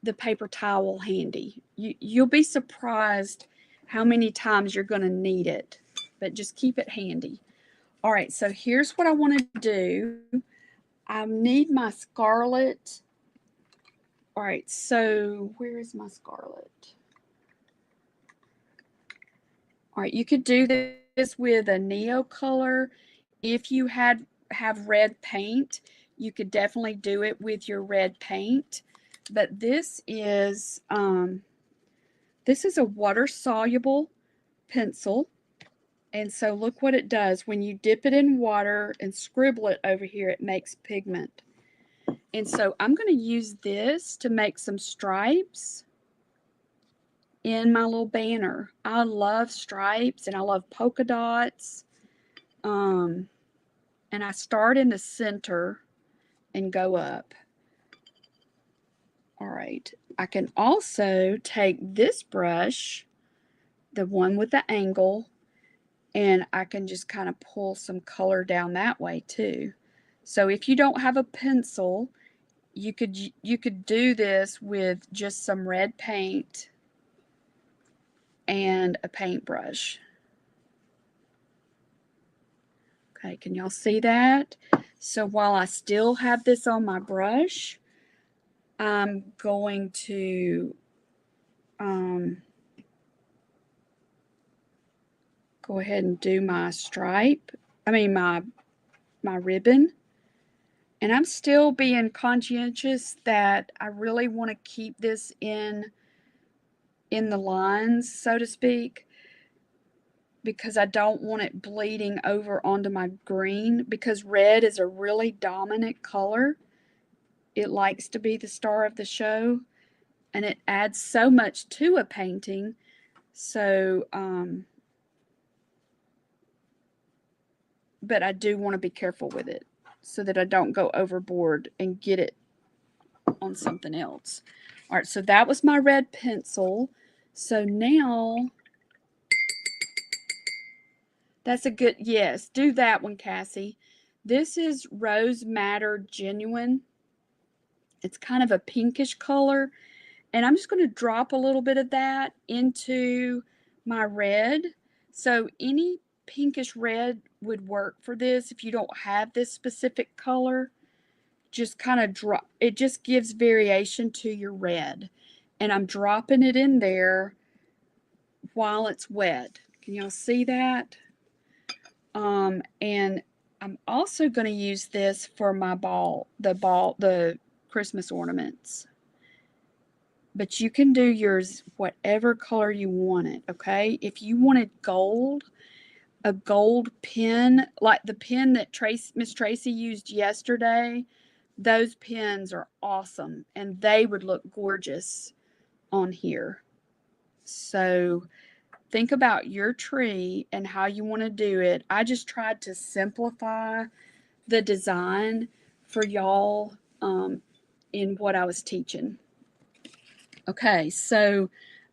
the paper towel handy. You'll be surprised how many times you're going to need it, but just keep it handy. All right, so here's what I want to do. I need my scarlet. All right, so where is my scarlet? All right, you could do this with a neo color. If you have red paint, you could definitely do it with your red paint. But this is a water soluble pencil. And so look what it does. When you dip it in water and scribble it over here, it makes pigment. And so I'm going to use this to make some stripes in my little banner. I love stripes and I love polka dots. And I start in the center and go up. All right. I can also take this brush, the one with the angle, and I can just kind of pull some color down that way too. So if you don't have a pencil, you could do this with just some red paint and a paintbrush. Okay, can y'all see that? So while I still have this on my brush, I'm going to go ahead and do my stripe. I mean my ribbon. And I'm still being conscientious that I really want to keep this in the lines, so to speak, because I don't want it bleeding over onto my green, because red is a really dominant color. It likes to be the star of the show, and it adds so much to a painting. So, but I do want to be careful with it so that I don't go overboard and get it on something else. All right, so that was my red pencil. So now, that's a good, yes, do that one, Cassie. This is Rose Madder Genuine. It's kind of a pinkish color. And I'm just going to drop a little bit of that into my red. So any pinkish red would work for this if you don't have this specific color. Just kind of drop, it just gives variation to your red. And I'm dropping it in there while it's wet. Can y'all see that? And I'm also going to use this for my the Christmas ornaments. But you can do yours whatever color you want it, okay? If you wanted gold, a gold pen, like the pen that Miss Tracy used yesterday, those pens are awesome, and they would look gorgeous on here. So think about your tree and how you want to do it. I just tried to simplify the design for y'all in what I was teaching. Okay, so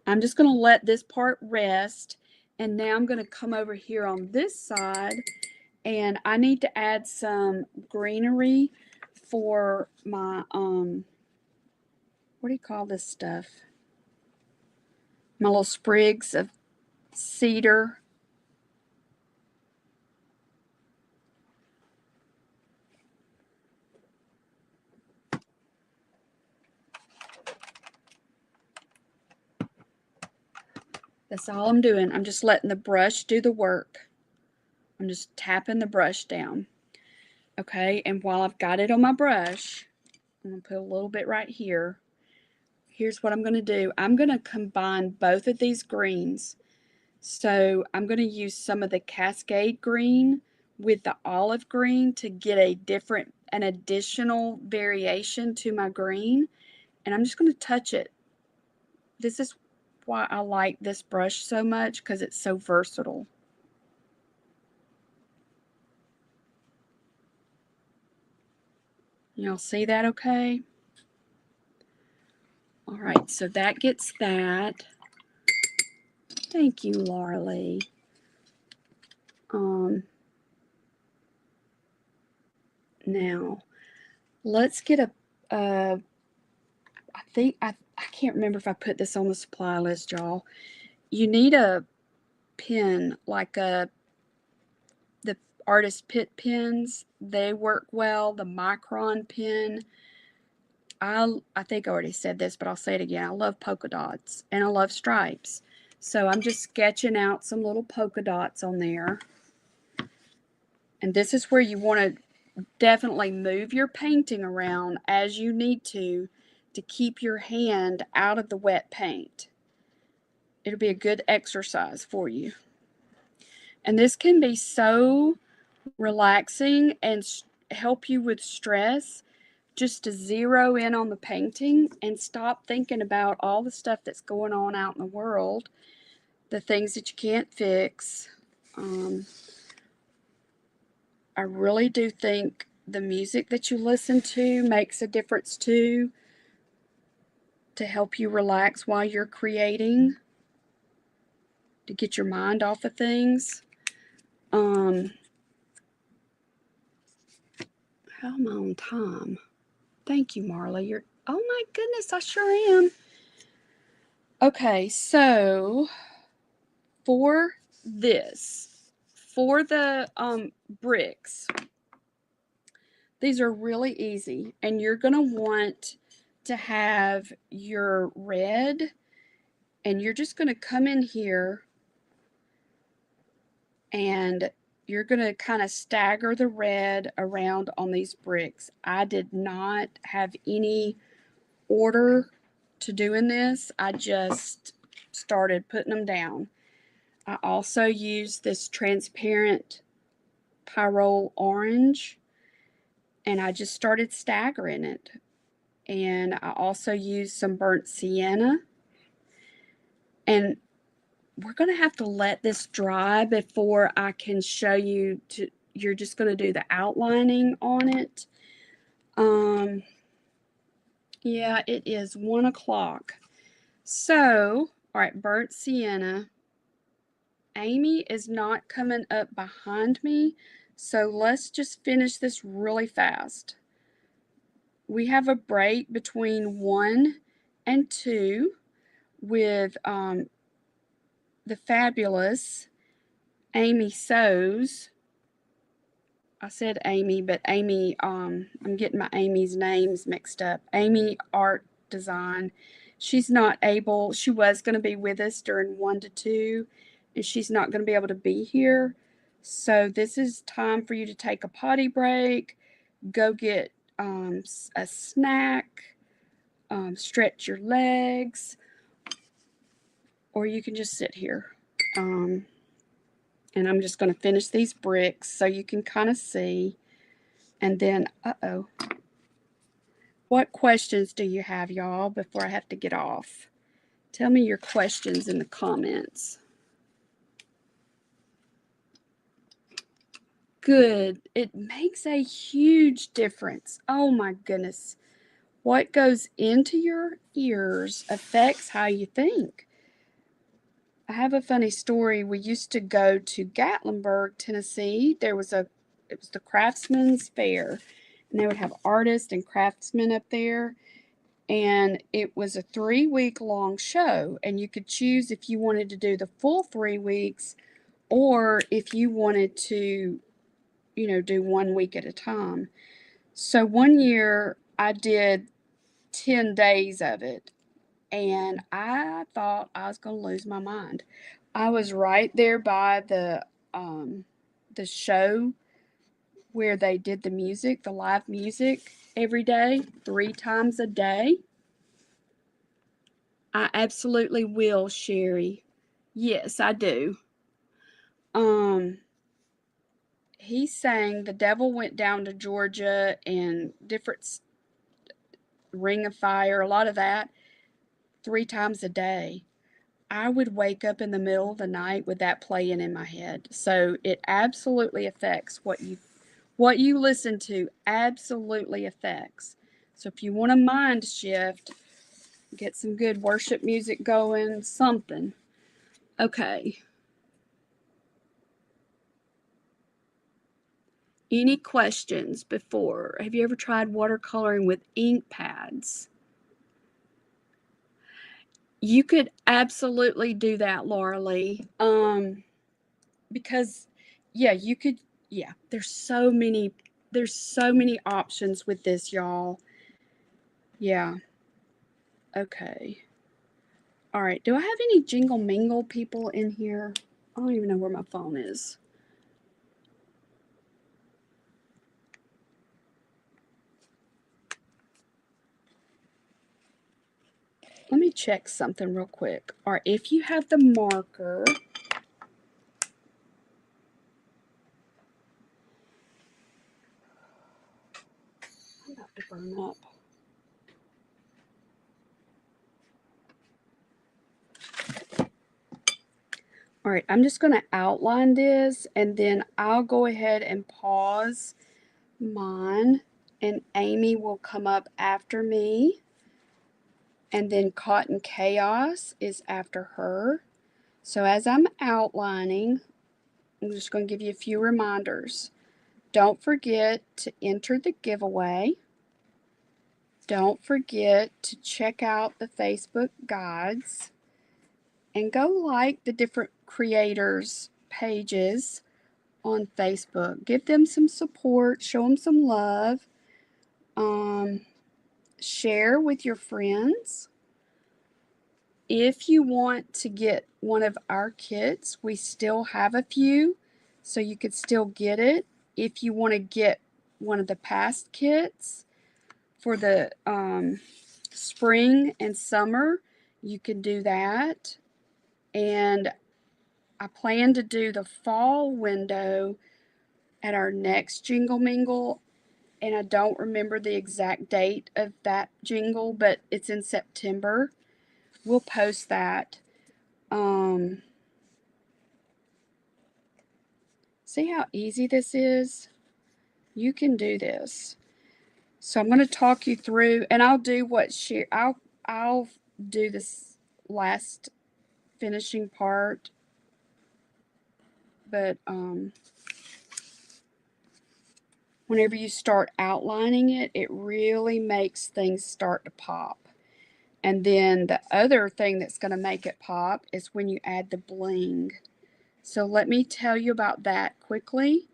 I'm just going to let this part rest, and now I'm going to come over here on this side, and I need to add some greenery for my, what do you call this stuff? My little sprigs of cedar. That's all I'm doing. I'm just letting the brush do the work. I'm just tapping the brush down. Okay, and while I've got it on my brush, I'm going to put a little bit right here. Here's what I'm going to do. I'm going to combine both of these greens. So I'm going to use some of the Cascade green with the olive green to get an additional variation to my green. And I'm just going to touch it. This is why I like this brush so much, because it's so versatile. Y'all see that okay? All right, so that gets that. Thank you, Laura Lee. Now, let's get I think, I can't remember if I put this on the supply list, y'all. You need a pen, like the Artist Pitt pens. They work well. The Micron pen. I think I already said this, but I'll say it again. I love polka dots, and I love stripes. So I'm just sketching out some little polka dots on there. And this is where you want to definitely move your painting around as you need to keep your hand out of the wet paint. It'll be a good exercise for you. And this can be so relaxing and help you with stress, just to zero in on the painting and stop thinking about all the stuff that's going on out in the world, the things that you can't fix. I really do think the music that you listen to makes a difference too, to help you relax while you're creating, to get your mind off of things. How am I on time? Thank you, Marla. Oh my goodness, I sure am. Okay, so for the bricks, these are really easy, and you're going to want to have your red, and you're just going to come in here and you're going to kind of stagger the red around on these bricks. I did not have any order to doing this. I just started putting them down. I also used this transparent Pyrrole orange, and I just started staggering it. and I also used some burnt sienna. And we're going to have to let this dry before I can show you. You're just going to do the outlining on it. Yeah, it is 1 o'clock. So, all right, burnt sienna. Amy is not coming up behind me, so let's just finish this really fast. We have a break between 1 and 2 with the fabulous Amy Sews. I said Amy, but Amy, I'm getting my Amy's names mixed up. Amy Art Design. She's not able, she was going to be with us during 1 to 2, and she's not going to be able to be here. So this is time for you to take a potty break, go get a snack, stretch your legs, or you can just sit here. And I'm just going to finish these bricks so you can kind of see. And then, what questions do you have, y'all, before I have to get off? Tell me your questions in the comments. Good. It makes a huge difference. Oh my goodness. What goes into your ears affects how you think. I have a funny story. We used to go to Gatlinburg, Tennessee. It was the Craftsman's Fair, and they would have artists and craftsmen up there. And it was a 3-week-long show, and you could choose if you wanted to do the full 3 weeks or if you wanted to, do 1 week at a time. So one year I did 10 days of it, and I thought I was going to lose my mind. I was right there by the show where they did the music, the live music every day, 3 times a day. I absolutely will, Sherry. Yes, I do. He's saying the devil went down to Georgia and different Ring of Fire, a lot of that, 3 times a day. I would wake up in the middle of the night with that playing in my head. So it absolutely affects what you listen to, absolutely affects. So if you want a mind shift, get some good worship music going, something. Okay. Any questions before? Have you ever tried watercoloring with ink pads? You could absolutely do that, Laura Lee. Because you could, there's so many options with this, y'all. Yeah. Okay. All right. Do I have any Jingle Mingle people in here? I don't even know where my phone is. Let me check something real quick. All right. If you have the marker, I'm about to burn up. All right, I'm just going to outline this, and then I'll go ahead and pause mine, and Amy will come up after me, and then Cotton Chaos is after her. So as I'm outlining, I'm just going to give you a few reminders. Don't forget to enter the giveaway. Don't forget to check out the Facebook guides, and go like the different creators' pages on Facebook. Give them some support, show them some love. Share with your friends. If you want to get one of our kits, we still have a few, so you could still get it. If you want to get one of the past kits for the spring and summer, you can do that. And I plan to do the fall window at our next Jingle Mingle, and I don't remember the exact date of that jingle, but it's in September. We'll post that. See how easy this is? You can do this. So I'm going to talk you through, and I'll do I'll do this last finishing part, but whenever you start outlining it, it really makes things start to pop. And then the other thing that's going to make it pop is when you add the bling. So let me tell you about that quickly.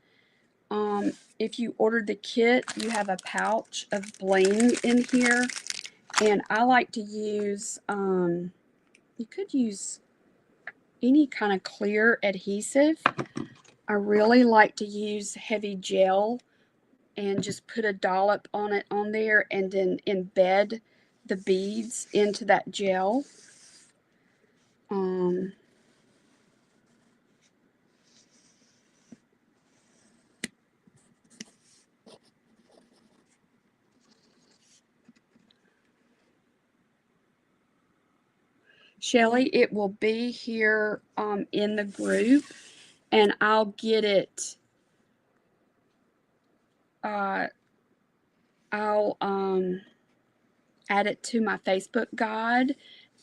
If you ordered the kit, you have a pouch of bling in here. And I like to use, you could use any kind of clear adhesive. I really like to use heavy gel and just put a dollop on there and then embed the beads into that gel. Shelly, it will be here in the group, and I'll get it. I'll add it to my Facebook guide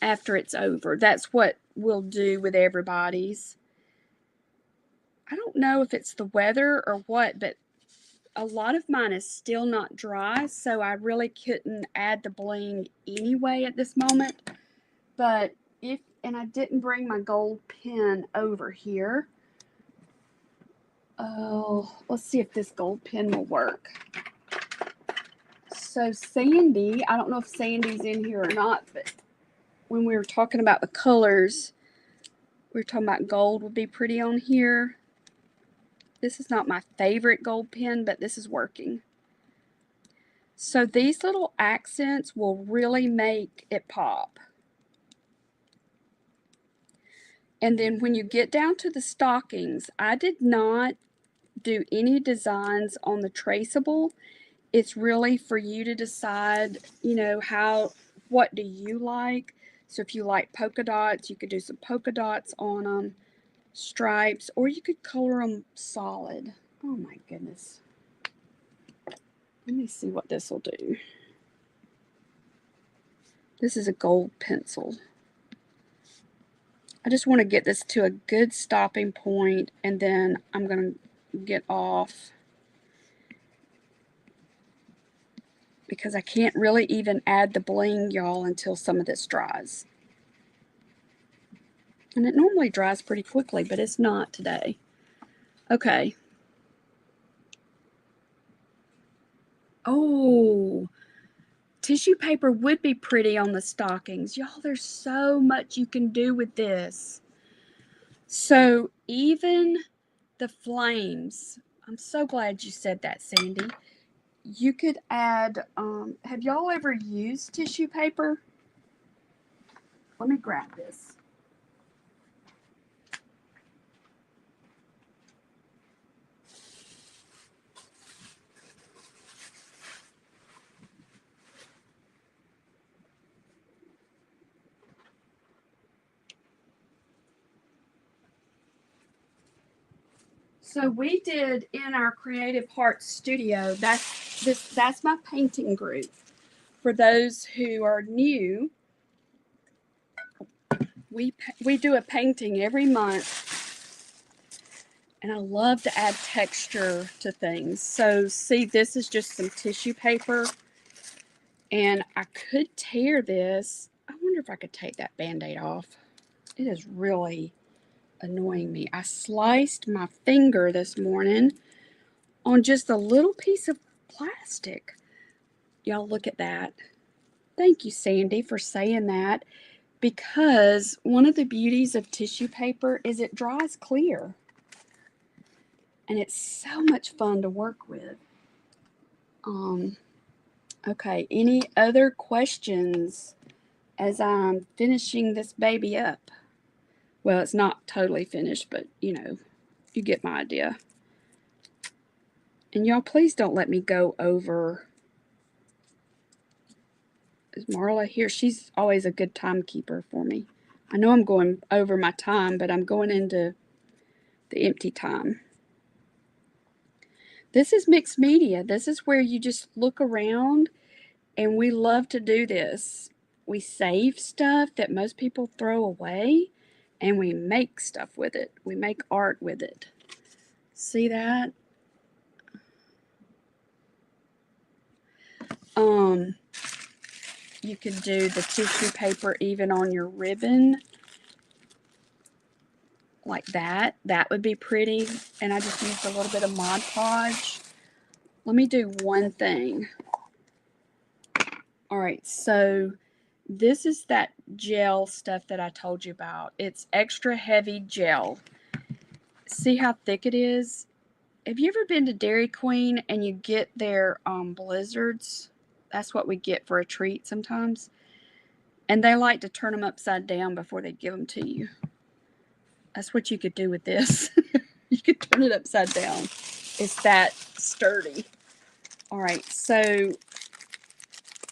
after it's over. That's what we'll do with everybody's. I don't know if it's the weather or what, but a lot of mine is still not dry, so I really couldn't add the bling anyway at this moment. But and I didn't bring my gold pen over here. Oh, let's see if this gold pen will work. So Sandy, I don't know if Sandy's in here or not, but when we were talking about the colors, we were talking about gold would be pretty on here. This is not my favorite gold pen, but this is working. So these little accents will really make it pop. And then when you get down to the stockings, I did not do any designs on the traceable. It's really for you to decide, you know, what do you like. So if you like polka dots, you could do some polka dots on them, stripes, or you could color them solid. Oh my goodness. Let me see what this will do. This is a gold pencil. I just want to get this to a good stopping point, and then I'm going to get off because I can't really even add the bling, y'all, until some of this dries. And it normally dries pretty quickly, but it's not today. Okay. Oh, tissue paper would be pretty on the stockings. Y'all, there's so much you can do with this. So even the flames, I'm so glad you said that, Sandy. You could add, have y'all ever used tissue paper? Let me grab this. So we did in our Creative Hearts studio, that's my painting group. For those who are new, we do a painting every month, and I love to add texture to things. So see, this is just some tissue paper, and I could tear this. I wonder if I could take that Band-Aid off. It is really annoying me. I sliced my finger this morning on just a little piece of plastic. Y'all look at that. Thank you, Sandy, for saying that, because one of the beauties of tissue paper is it dries clear. And it's so much fun to work with. Okay, any other questions as I'm finishing this baby up? Well, it's not totally finished, but you know, you get my idea. And y'all, please don't let me go over. Is Marla here? She's always a good timekeeper for me. I know I'm going over my time, but I'm going into the empty time. This is mixed media. This is where you just look around, and we love to do this. We save stuff that most people throw away, and we make stuff with it. We make art with it. See that? You could do the tissue paper even on your ribbon, like that. That would be pretty. And I just used a little bit of Mod Podge. Let me do one thing. All right, so this is that gel stuff that I told you about. It's extra heavy gel. See how thick it is? Have you ever been to Dairy Queen and you get their blizzards? That's what we get for a treat sometimes. And they like to turn them upside down before they give them to you. That's what you could do with this. You could turn it upside down. It's that sturdy. All right, so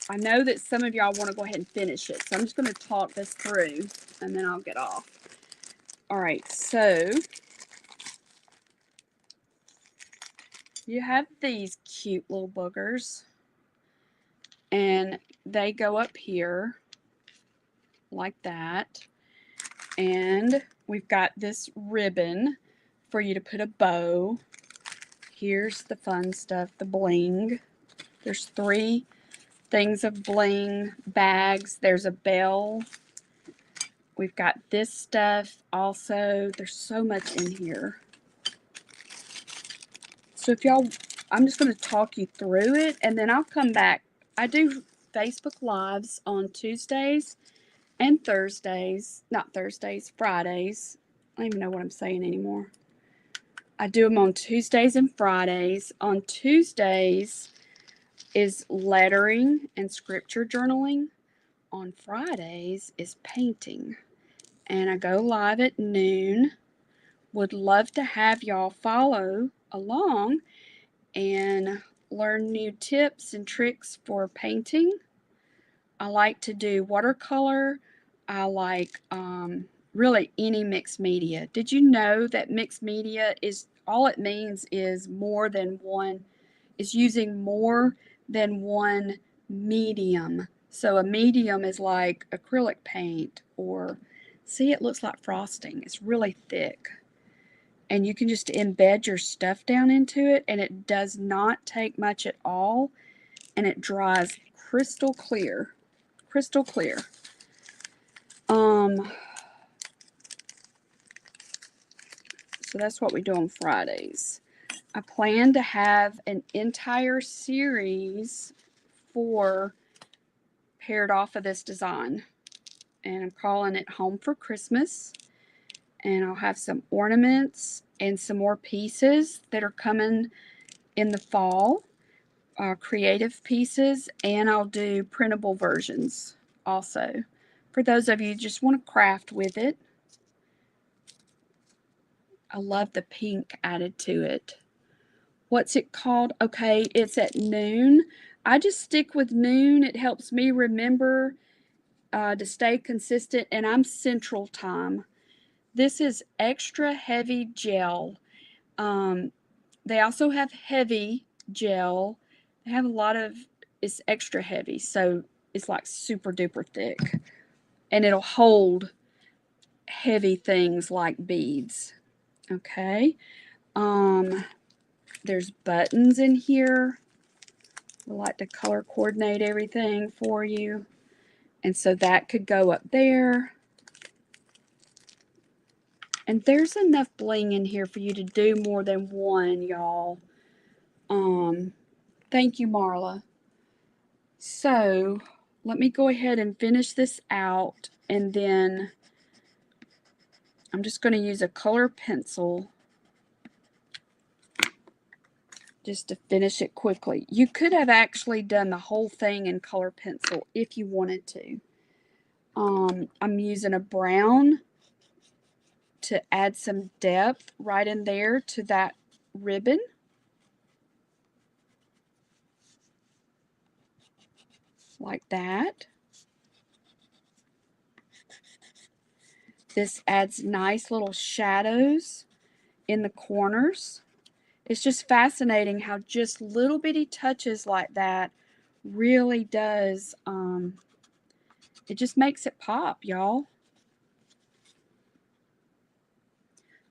I know that some of y'all want to go ahead and finish it. So I'm just going to talk this through and then I'll get off. All right, so you have these cute little boogers. And they go up here like that. And we've got this ribbon for you to put a bow. Here's the fun stuff, the bling. There's 3 things of bling bags. There's a bell. We've got this stuff also. There's so much in here. So if y'all, I'm just going to talk you through it and then I'll come back. I do Facebook Lives on Tuesdays and Thursdays. Not Thursdays, Fridays. I don't even know what I'm saying anymore. I do them on Tuesdays and Fridays. On Tuesdays is lettering and scripture journaling. On Fridays is painting. And I go live at noon. Would love to have y'all follow along and learn new tips and tricks for painting. I like to do watercolor. I like really any mixed media. Did you know that mixed media is all it means is more than one, is using more than one medium. So a medium is like acrylic paint or, see, it looks like frosting. It's really thick. And you can just embed your stuff down into it, and it does not take much at all, and it dries crystal clear. Crystal clear. So that's what we do on Fridays. I plan to have an entire series paired off of this design, and I'm calling it Home for Christmas. And I'll have some ornaments and some more pieces that are coming in the fall, creative pieces, and I'll do printable versions also. For those of you who just want to craft with it. I love the pink added to it. What's it called? Okay, it's at noon. I just stick with noon. It helps me remember to stay consistent, and I'm Central Time. This is extra heavy gel. They also have heavy gel. They have a lot of, it's extra heavy, so it's like super duper thick. And it'll hold heavy things like beads. Okay. There's buttons in here. I like to color coordinate everything for you. And so that could go up there. And there's enough bling in here for you to do more than one, y'all. Thank you, Marla. So let me go ahead and finish this out, and then I'm just going to use a color pencil just to finish it quickly. You could have actually done the whole thing in color pencil if you wanted to. I'm using a brown to add some depth right in there to that ribbon. like that. This adds nice little shadows in the corners. It's just fascinating how just little bitty touches like that really does, it just makes it pop, y'all.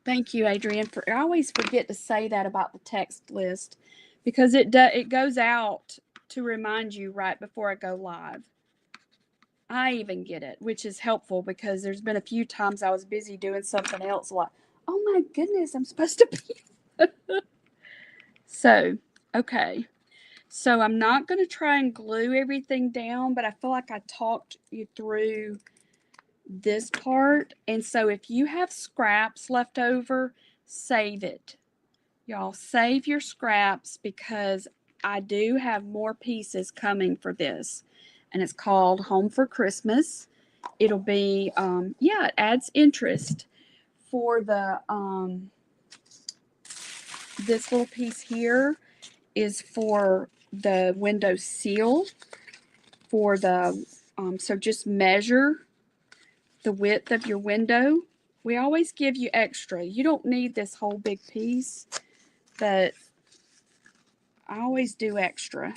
Thank you, Adrienne. I always forget to say that about the text list because it goes out to remind you right before I go live. I even get it, which is helpful because there's been a few times I was busy doing something else like, oh my goodness, I'm supposed to be. So, okay. So I'm not going to try and glue everything down, but I feel like I talked you through this part. And so if you have scraps left over, save it. Y'all save your scraps because I do have more pieces coming for this. And it's called Home for Christmas. It'll be, yeah, it adds interest for the, this little piece here is for the window seal for the, so just measure the width of your window. We always give you extra. You don't need this whole big piece, but I always do extra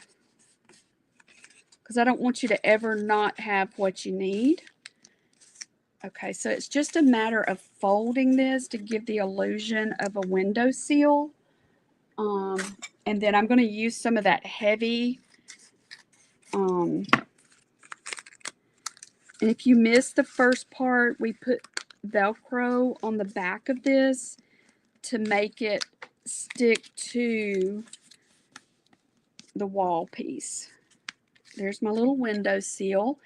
because I don't want you to ever not have what you need. Okay, so it's just a matter of folding this to give the illusion of a window seal. And then I'm going to use some of that heavy, and if you missed the first part, we put Velcro on the back of this to make it stick to the wall piece. There's my little window seal.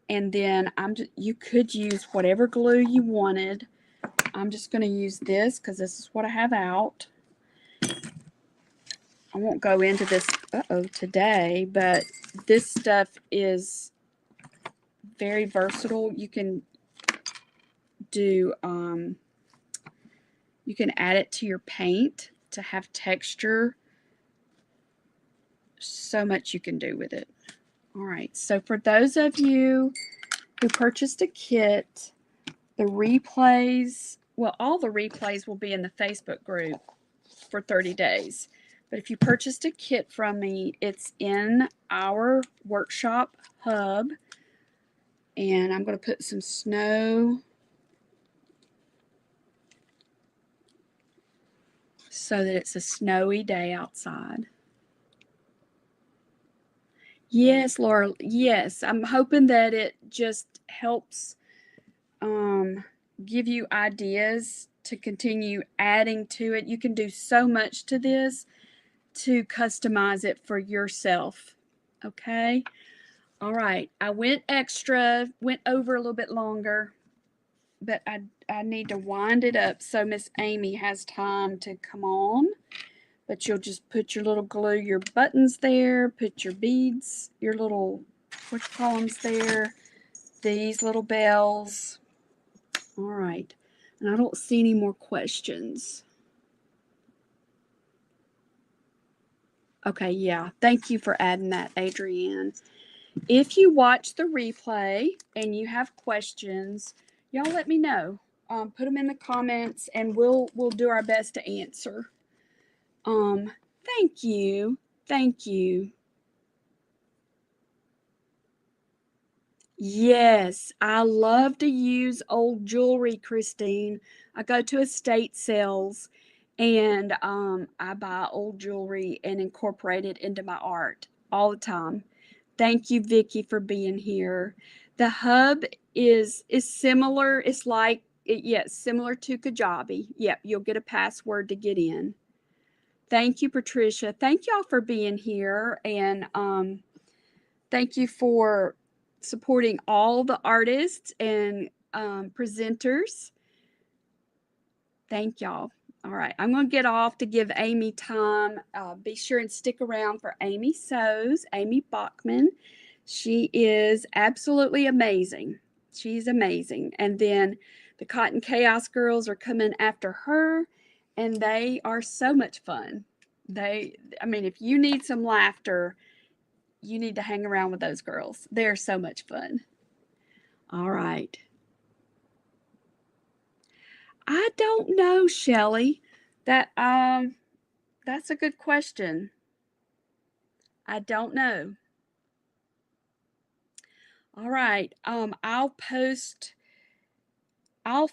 And then you could use whatever glue you wanted. I'm just going to use this because this is what I have out. I won't go into this today, but this stuff is very versatile. You can do, you can add it to your paint to have texture. So much you can do with it. All right, so for those of you who purchased a kit, the replays, well, all the replays will be in the Facebook group for 30 days. But if you purchased a kit from me, it's in our workshop hub. And I'm going to put some snow so that it's a snowy day outside. Yes, Laura. Yes, I'm hoping that it just helps give you ideas to continue adding to it. You can do so much to this to customize it for yourself. Okay. All right. I went over a little bit longer, but I need to wind it up so Miss Amy has time to come on. But you'll just put your little glue, your buttons there, put your beads, your little, what you call them there, these little bells. All right. And I don't see any more questions. Okay, yeah. Thank you for adding that, Adrienne. If you watch the replay and you have questions, y'all let me know. Put them in the comments and we'll do our best to answer. Thank you. Thank you. Yes, I love to use old jewelry, Christine. I go to estate sales and I buy old jewelry and incorporate it into my art all the time. Thank you, Vicki, for being here. The hub is similar. It's like, yes, similar to Kajabi. Yep, you'll get a password to get in. Thank you, Patricia. Thank y'all for being here. And thank you for supporting all the artists and presenters. Thank y'all. All right, I'm going to get off to give Amy time. Be sure and stick around for Amy Sews, Amy Bachman. She is absolutely amazing. She's amazing. And then the Cotton Chaos girls are coming after her, and they are so much fun. I mean, if you need some laughter, you need to hang around with those girls. They're so much fun. All right. I don't know, Shelley. That's a good question. I don't know. All right. I'll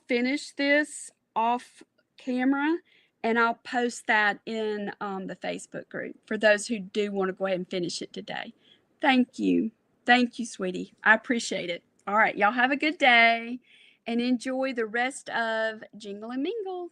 finish this off camera and I'll post that in the Facebook group for those who do want to go ahead and finish it today. Thank you. Thank you, sweetie. I appreciate it. All right. Y'all have a good day and enjoy the rest of Jingle and Mingle.